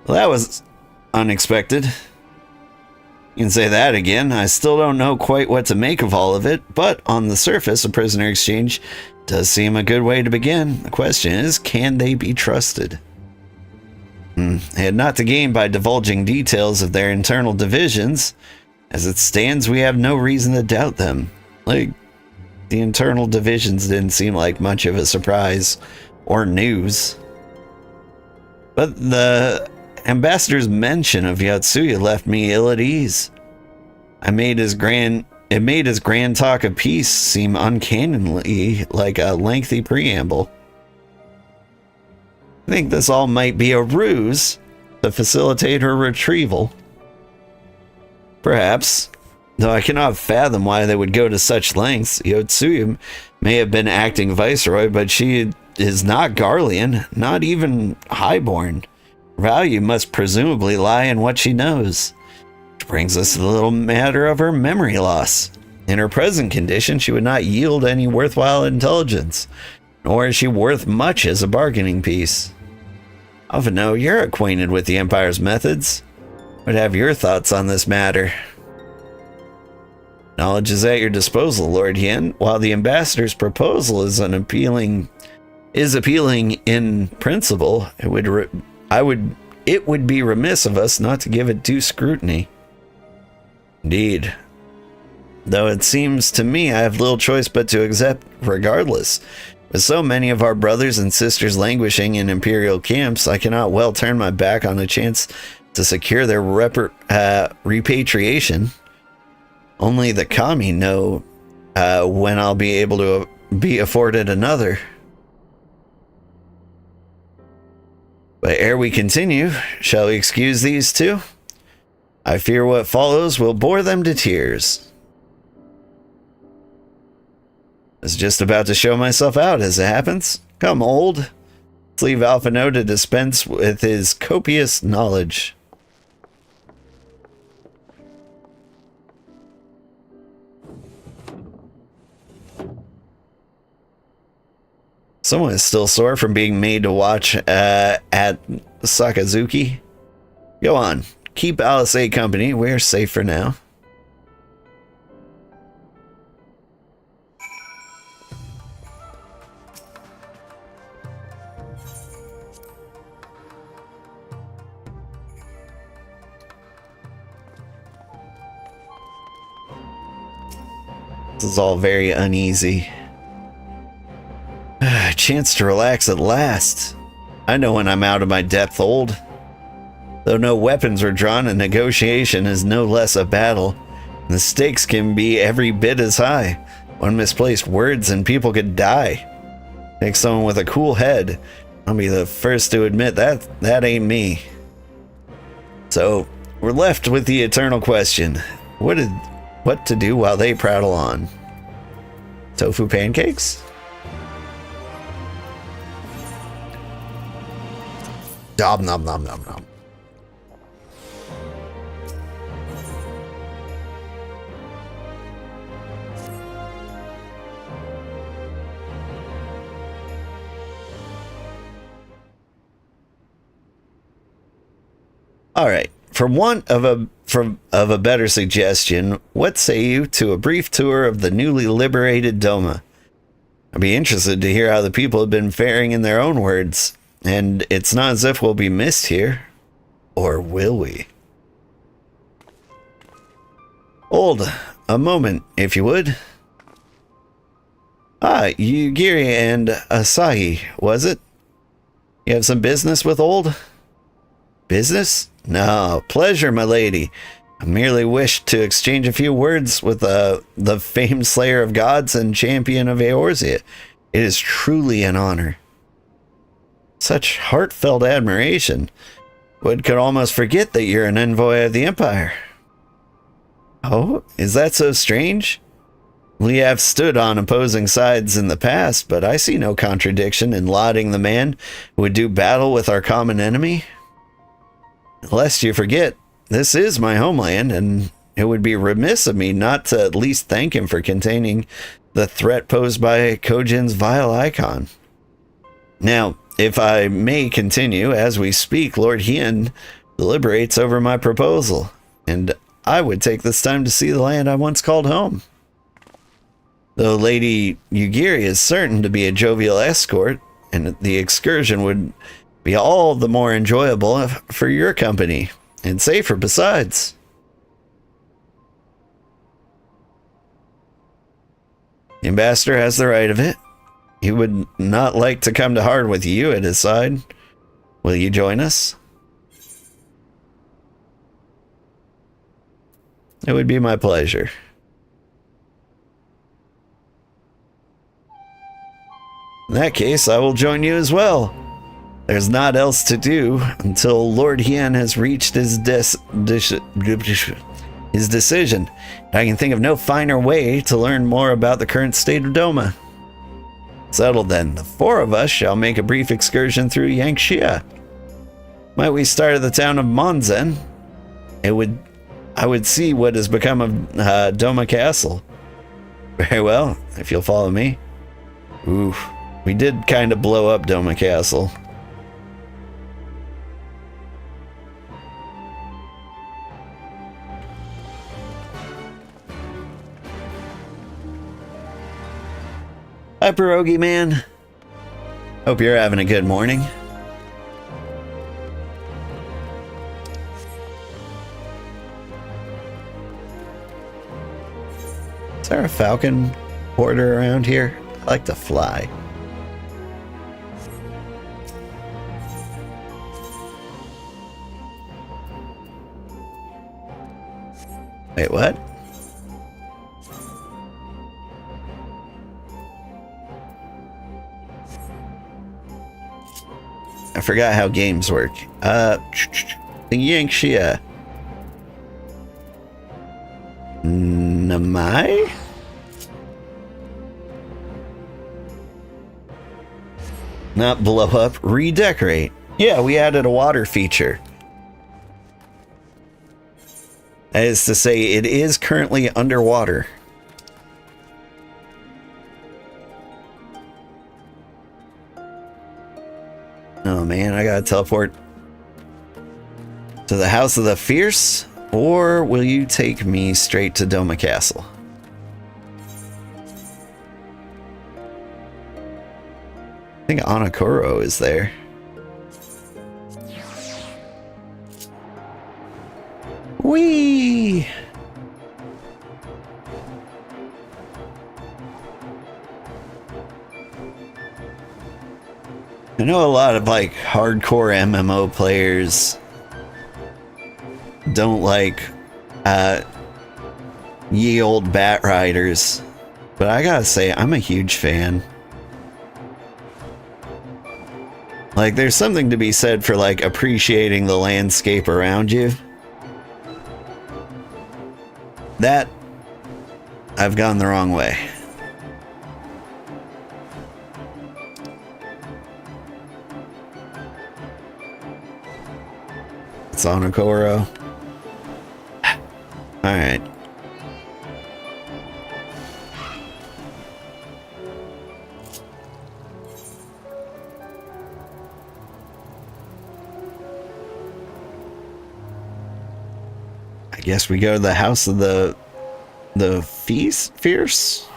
Well, that was unexpected. You can say that again. I still don't know quite what to make of all of it, but on the surface, a prisoner exchange does seem a good way to begin. The question is, can they be trusted? They had not to gain by divulging details of their internal divisions. As it stands, we have no reason to doubt them. Like, the internal divisions didn't seem like much of a surprise or news. But the ambassador's mention of Yotsuyu left me ill at ease. It made his grand talk of peace seem uncannily like a lengthy preamble. I think this all might be a ruse to facilitate her retrieval. Perhaps, though I cannot fathom why they would go to such lengths. Yotsuyu may have been acting viceroy, but she is not Garlean, not even highborn. Value must presumably lie in what she knows. Which brings us to the little matter of her memory loss. In her present condition, she would not yield any worthwhile intelligence, nor is she worth much as a bargaining piece. Alphino, you're acquainted with the Empire's methods. What have your thoughts on this matter? Knowledge is at your disposal, Lord Hien. While the ambassador's proposal is appealing in principle, it would be remiss of us not to give it due scrutiny. Indeed. Though it seems to me I have little choice but to accept regardless. With so many of our brothers and sisters languishing in Imperial camps, I cannot well turn my back on a chance to secure their repatriation. Only the Kami know when I'll be able to be afforded another. But ere we continue, shall we excuse these two? I fear what follows will bore them to tears. I was just about to show myself out as it happens. Come, old. Let's leave Alphino to dispense with his copious knowledge. Someone is still sore from being made to watch at Sakazuki. Go on. Keep Alice A company. We're safe for now. This is all very uneasy. Chance to relax at last. I know when I'm out of my depth, old. Though no weapons were drawn, a negotiation is no less a battle. The stakes can be every bit as high. One misplaced words and people could die. Take someone with a cool head. I'll be the first to admit that ain't me. So, we're left with the eternal question. What to do while they prattle on? Tofu pancakes? Nom nom nom nom nom. All right. From want of a better suggestion, what say you to a brief tour of the newly liberated Doma? I'd be interested to hear how the people have been faring in their own words, and it's not as if we'll be missed here. Or will we? Old, a moment, if you would. Ah, Yugiri and Asahi, was it? You have some business with Old? Business? No, pleasure, my lady. I merely wished to exchange a few words with the famed slayer of gods and champion of Eorzea. It is truly an honor. Such heartfelt admiration. One could almost forget that you're an envoy of the Empire. Oh, is that so strange? We have stood on opposing sides in the past, but I see no contradiction in lauding the man who would do battle with our common enemy. Lest you forget, this is my homeland, and it would be remiss of me not to at least thank him for containing the threat posed by Kojin's vile icon. Now, if I may continue, as we speak, Lord Hien deliberates over my proposal, and I would take this time to see the land I once called home. Though Lady Yugiri is certain to be a jovial escort, and the excursion would be all the more enjoyable for your company, and safer besides. The ambassador has the right of it. He would not like to come to Hard with you at his side. Will you join us? It would be my pleasure. In that case, I will join you as well. There's not else to do until Lord Hien has reached his decision. I can think of no finer way to learn more about the current state of Doma. Settled then, the four of us shall make a brief excursion through Yangxia. Might we start at the town of Monzen? I would see what has become of Doma Castle. Very well, if you'll follow me. Ooh, we did kind of blow up Doma Castle. Hi, Pierogi Man. Hope you're having a good morning. Is there a falcon porter around here? I like to fly. Wait, what? I forgot how games work. The Yangxia. Namai? Not blow up, redecorate. Yeah, we added a water feature. That is to say, it is currently underwater. Oh man, I gotta teleport to the House of the Fierce, or will you take me straight to Doma Castle? I think Anakuro is there. Whee! I know a lot of like hardcore MMO players don't like ye old Bat Riders. But I gotta say, I'm a huge fan. Like, there's something to be said for, like, appreciating the landscape around you. That, I've gone the wrong way. Sonokoro. Alright. I guess we go to the house of the fierce.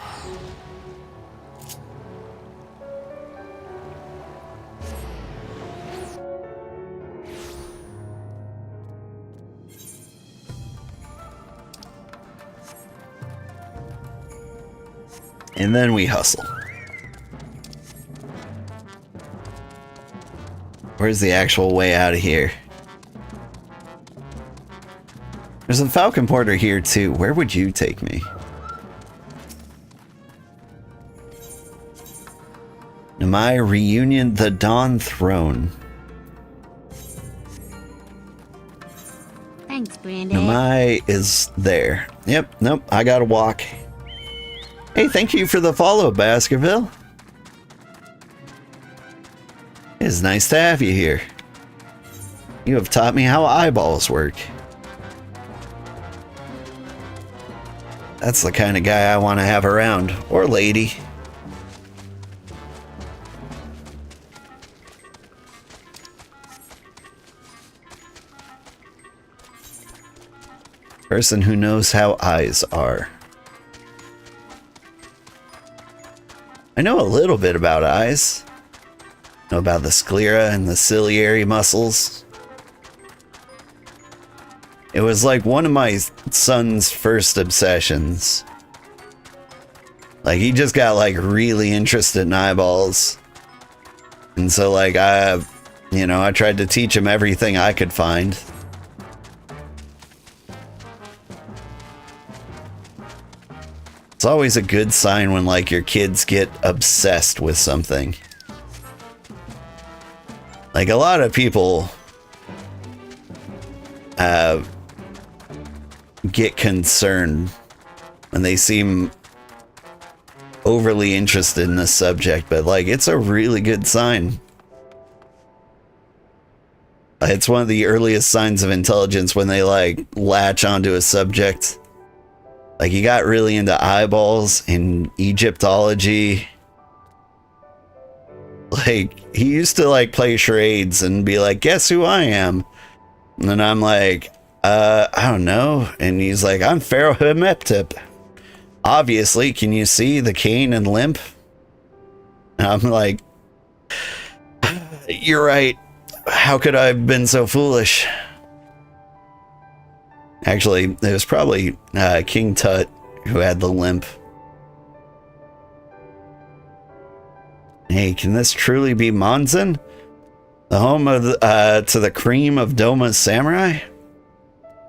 And then we hustle. Where's the actual way out of here? There's a Falcon Porter here too. Where would you take me? Namai Reunion, the Dawn Throne. Thanks, Brandon. Namai is there. Yep, nope, I gotta walk. Hey, thank you for the follow, Baskerville. It's nice to have you here. You have taught me how eyeballs work. That's the kind of guy I want to have around, or lady. Person who knows how eyes are. I know a little bit about eyes. I know about the sclera and the ciliary muscles. It was like one of my son's first obsessions. Like, he just got like really interested in eyeballs. And so like I tried to teach him everything I could find. It's always a good sign when like your kids get obsessed with something. Like, a lot of people get concerned when they seem overly interested in the subject, but like, it's a really good sign. It's one of the earliest signs of intelligence when they like latch onto a subject. Like, he got really into eyeballs and Egyptology. Like, he used to like play charades and be like, guess who I am? And then I'm like, I don't know. And he's like, I'm Pharaoh Hemeptip. Obviously, can you see the cane and limp? And I'm like, you're right. How could I have been so foolish? Actually, it was probably King Tut who had the limp. Hey, can this truly be Monzen? The home of to the cream of Doma's samurai?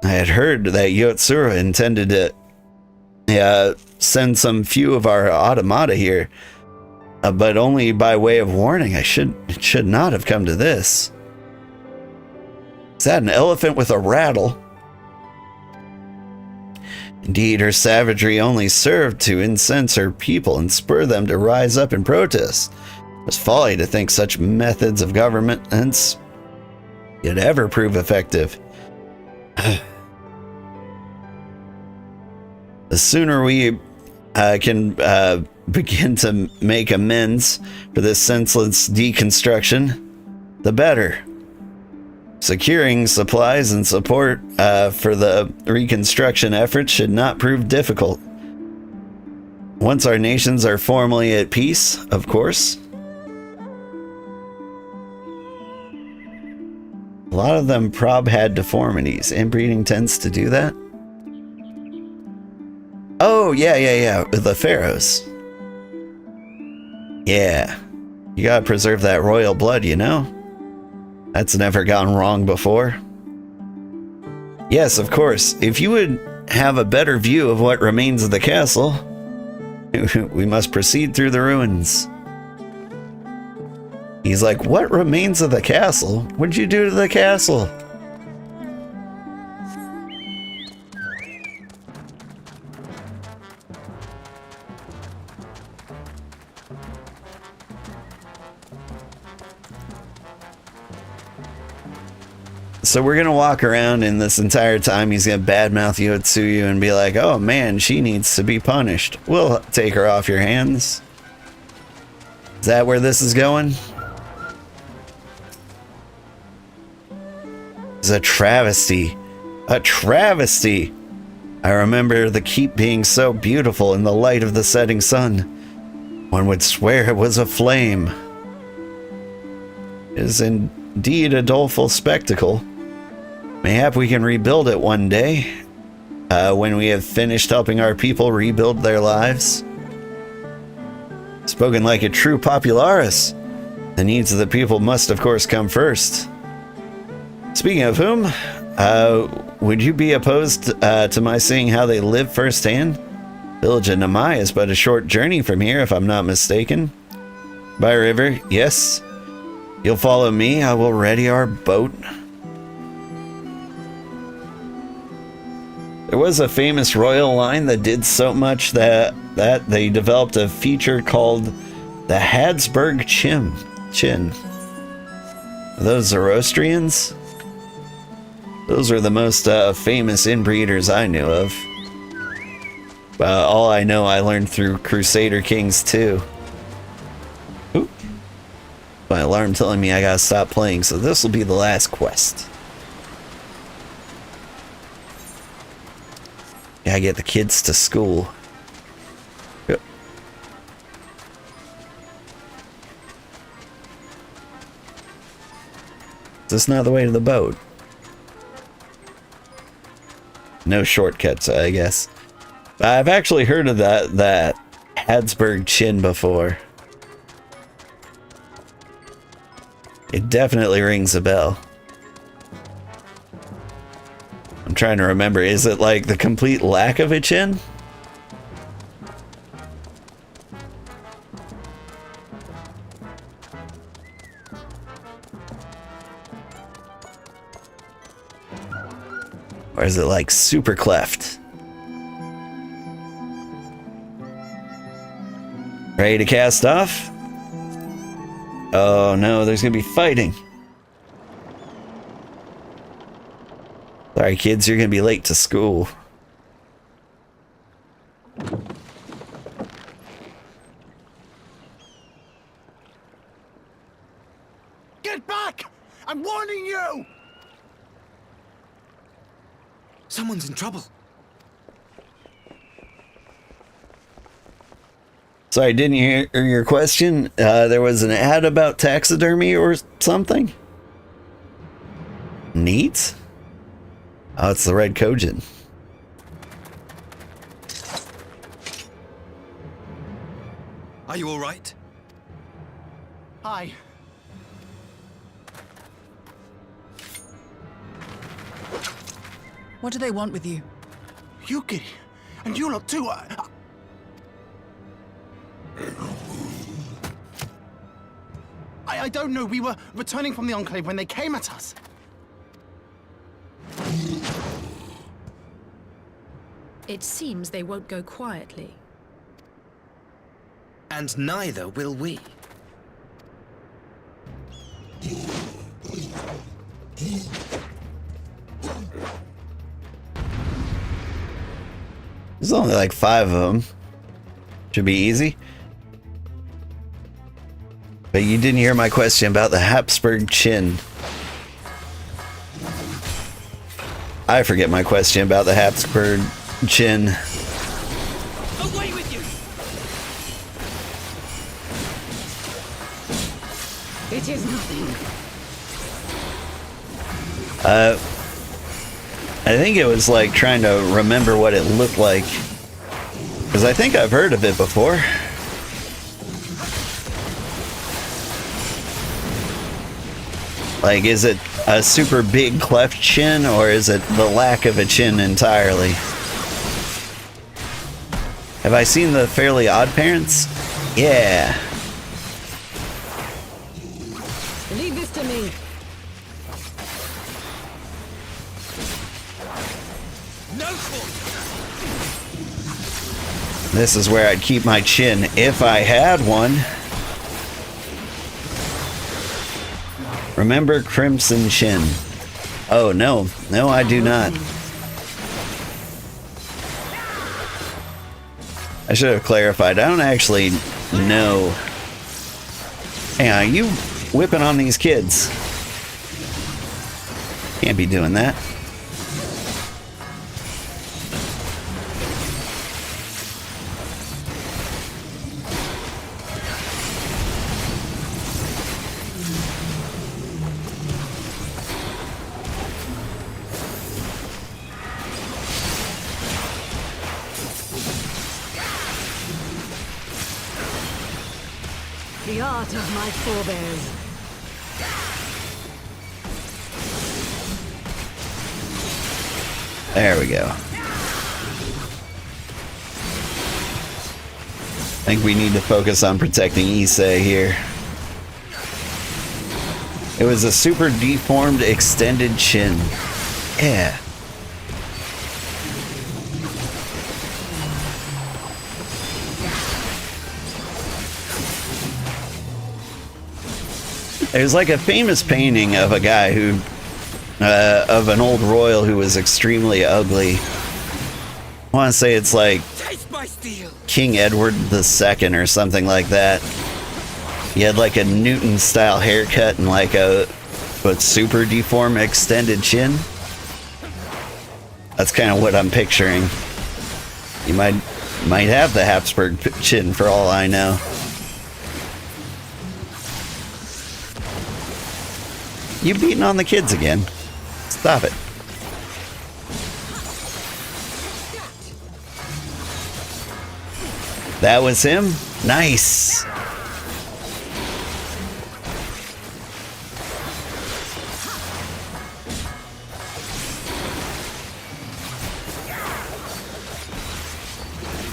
I had heard that Yotsura intended to send some few of our automata here, but only by way of warning. It should not have come to this. Is that an elephant with a rattle? Indeed, her savagery only served to incense her people and spur them to rise up in protest. It was folly to think such methods of government could ever prove effective. The sooner we can begin to make amends for this senseless deconstruction, the better. Securing supplies and support for the reconstruction efforts should not prove difficult. Once our nations are formally at peace, of course. A lot of them had deformities. Inbreeding tends to do that. Oh, yeah. The pharaohs. Yeah. You gotta preserve that royal blood, you know? That's never gone wrong before. Yes, of course. If you would have a better view of what remains of the castle, we must proceed through the ruins. He's like, what remains of the castle? What'd you do to the castle? So we're gonna walk around, and this entire time he's gonna badmouth Yotsuyu and be like, oh man, she needs to be punished. We'll take her off your hands. Is that where this is going? It's a travesty. A travesty! I remember the keep being so beautiful in the light of the setting sun. One would swear it was aflame. It is indeed a doleful spectacle. Mayhap we can rebuild it one day, when we have finished helping our people rebuild their lives. Spoken like a true popularis. The needs of the people must, of course, come first. Speaking of whom, would you be opposed to my seeing how they live firsthand? Village of Namai is but a short journey from here, if I'm not mistaken. By river, yes. You'll follow me, I will ready our boat. There was a famous royal line that did so much that they developed a feature called the Habsburg Chin. Are those Zoroastrians? Those are the most famous inbreeders I knew of. All I know I learned through Crusader Kings 2. Oop. My alarm telling me I gotta stop playing, so this will be the last quest. Gotta get the kids to school. Yep. Is this not the way to the boat? No shortcuts, I guess. I've actually heard of that Habsburg Chin before. It definitely rings a bell. I'm trying to remember, is it like the complete lack of a chin? Or is it like super cleft? Ready to cast off? Oh no, there's gonna be fighting. Sorry kids, you're gonna be late to school. Get back! I'm warning you! Someone's in trouble. Sorry, didn't you hear your question? There was an ad about taxidermy or something? Neat? Oh, it's the red Kojin. Are you all right? Hi. What do they want with you? Yuki, and you lot too. I don't know. We were returning from the Enclave when they came at us. It seems they won't go quietly. And neither will we. There's only like 5 of them. Should be easy. But you didn't hear my question about the Habsburg Chin. I forget my question about the Habsburg Chin. Away with you! It is nothing. I think it was like trying to remember what it looked like. Because I think I've heard of it before. Like, is it a super big cleft chin, or is it the lack of a chin entirely? Have I seen the Fairly Odd Parents? Yeah. Leave this to me. This is where I'd keep my chin if I had one. Remember Crimson Chin? Oh, no. No, I do not. I should have clarified. I don't actually know. Hang on, are you whipping on these kids? Can't be doing that. The art of my forebears. There we go. I think we need to focus on protecting Issei here. It was a super deformed extended chin. Yeah. There's like a famous painting of a guy who, of an old royal who was extremely ugly. I want to say it's like King Edward II or something like that. He had like a Newton-style haircut and like a super deformed extended chin. That's kind of what I'm picturing. You might have the Habsburg chin for all I know. You beating on the kids again. Stop it. That was him? Nice.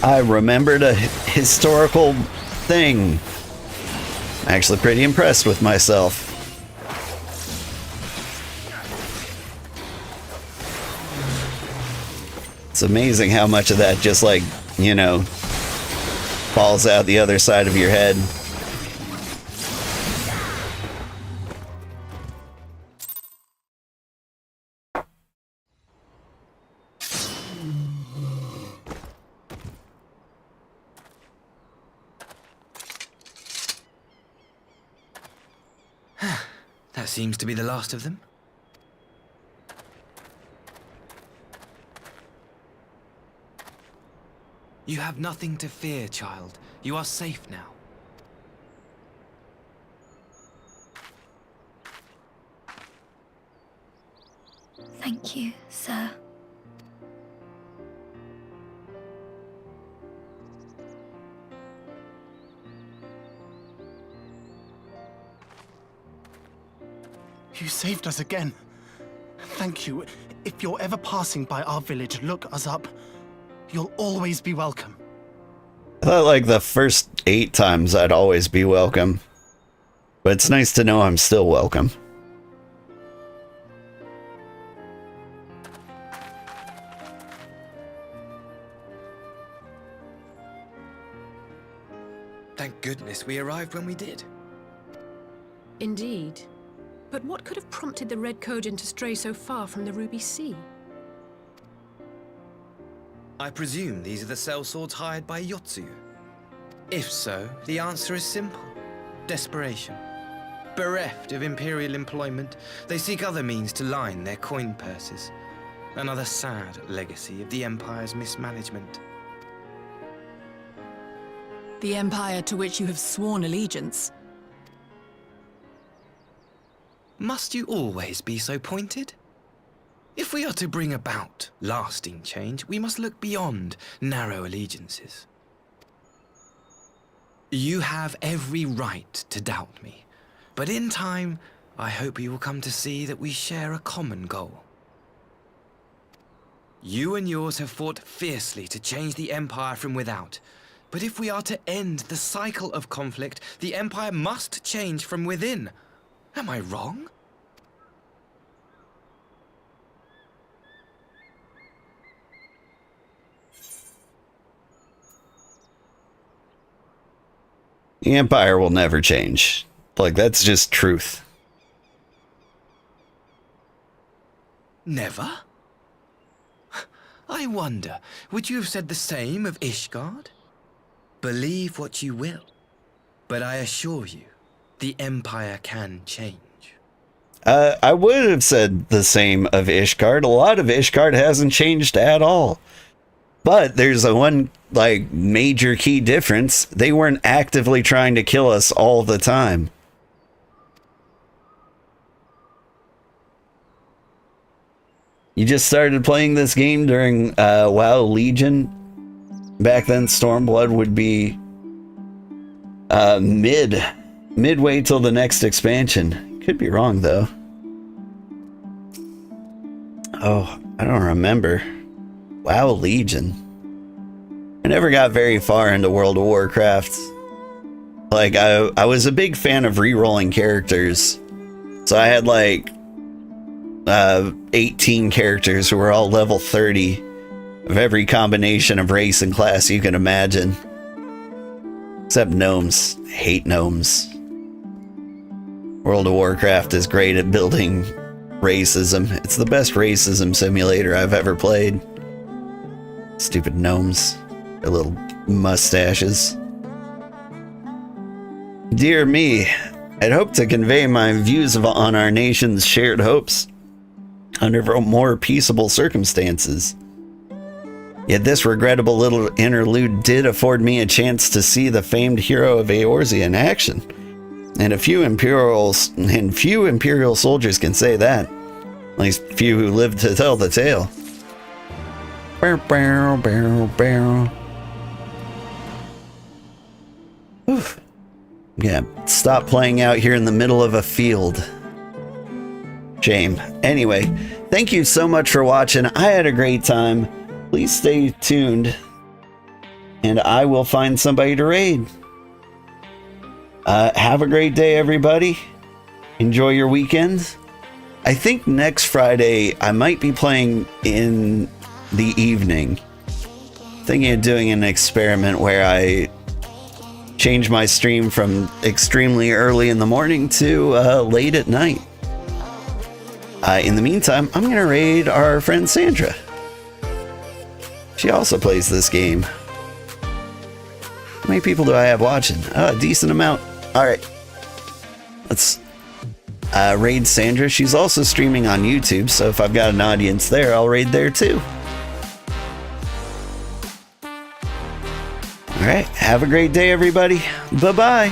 I remembered a historical thing. I'm actually pretty impressed with myself. It's amazing how much of that just like, you know, falls out the other side of your head. That seems to be the last of them. You have nothing to fear, child. You are safe now. Thank you, sir. You saved us again. Thank you. If you're ever passing by our village, look us up. You'll always be welcome. I thought like the first 8 times I'd always be welcome. But it's nice to know I'm still welcome. Thank goodness we arrived when we did. Indeed. But what could have prompted the Red Kojin to stray so far from the Ruby Sea? I presume these are the sellswords hired by Yotsuyu. If so, the answer is simple. Desperation. Bereft of imperial employment, they seek other means to line their coin purses. Another sad legacy of the Empire's mismanagement. The Empire to which you have sworn allegiance. Must you always be so pointed? If we are to bring about lasting change, we must look beyond narrow allegiances. You have every right to doubt me, but in time, I hope you will come to see that we share a common goal. You and yours have fought fiercely to change the Empire from without. But if we are to end the cycle of conflict, the Empire must change from within. Am I wrong? The Empire will never change. Like, that's just truth. Never? I wonder, would you have said the same of Ishgard? Believe what you will, but I assure you, the Empire can change. I would have said the same of Ishgard. A lot of Ishgard hasn't changed at all. But there's a one, like, major key difference. They weren't actively trying to kill us all the time. You just started playing this game during WoW Legion. Back then, Stormblood would be midway till the next expansion. Could be wrong, though. Oh, I don't remember. WoW Legion. I never got very far into World of Warcraft. Like, I was a big fan of re-rolling characters. So I had, like, 18 characters who were all level 30 of every combination of race and class you can imagine. Except gnomes. I hate gnomes. World of Warcraft is great at building racism. It's the best racism simulator I've ever played. Stupid gnomes. Their little mustaches. Dear me, I'd hoped to convey my views on our nation's shared hopes under more peaceable circumstances. Yet this regrettable little interlude did afford me a chance to see the famed hero of Eorzea in action. And few imperial soldiers can say that. At least few who lived to tell the tale. Bow, bow, bow, bow. Oof. Yeah, stop playing out here in the middle of a field. Shame. Anyway, thank you so much for watching. I had a great time. Please stay tuned, and I will find somebody to raid. Have a great day, everybody. Enjoy your weekend. I think next Friday I might be playing in the evening. Thinking of doing an experiment where I change my stream from extremely early in the morning to late at night. In the meantime, I'm going to raid our friend Sandra. She also plays this game. How many people do I have watching? A decent amount. Alright. Let's raid Sandra. She's also streaming on YouTube, so if I've got an audience there, I'll raid there too. Alright, have a great day, everybody. Bye-bye.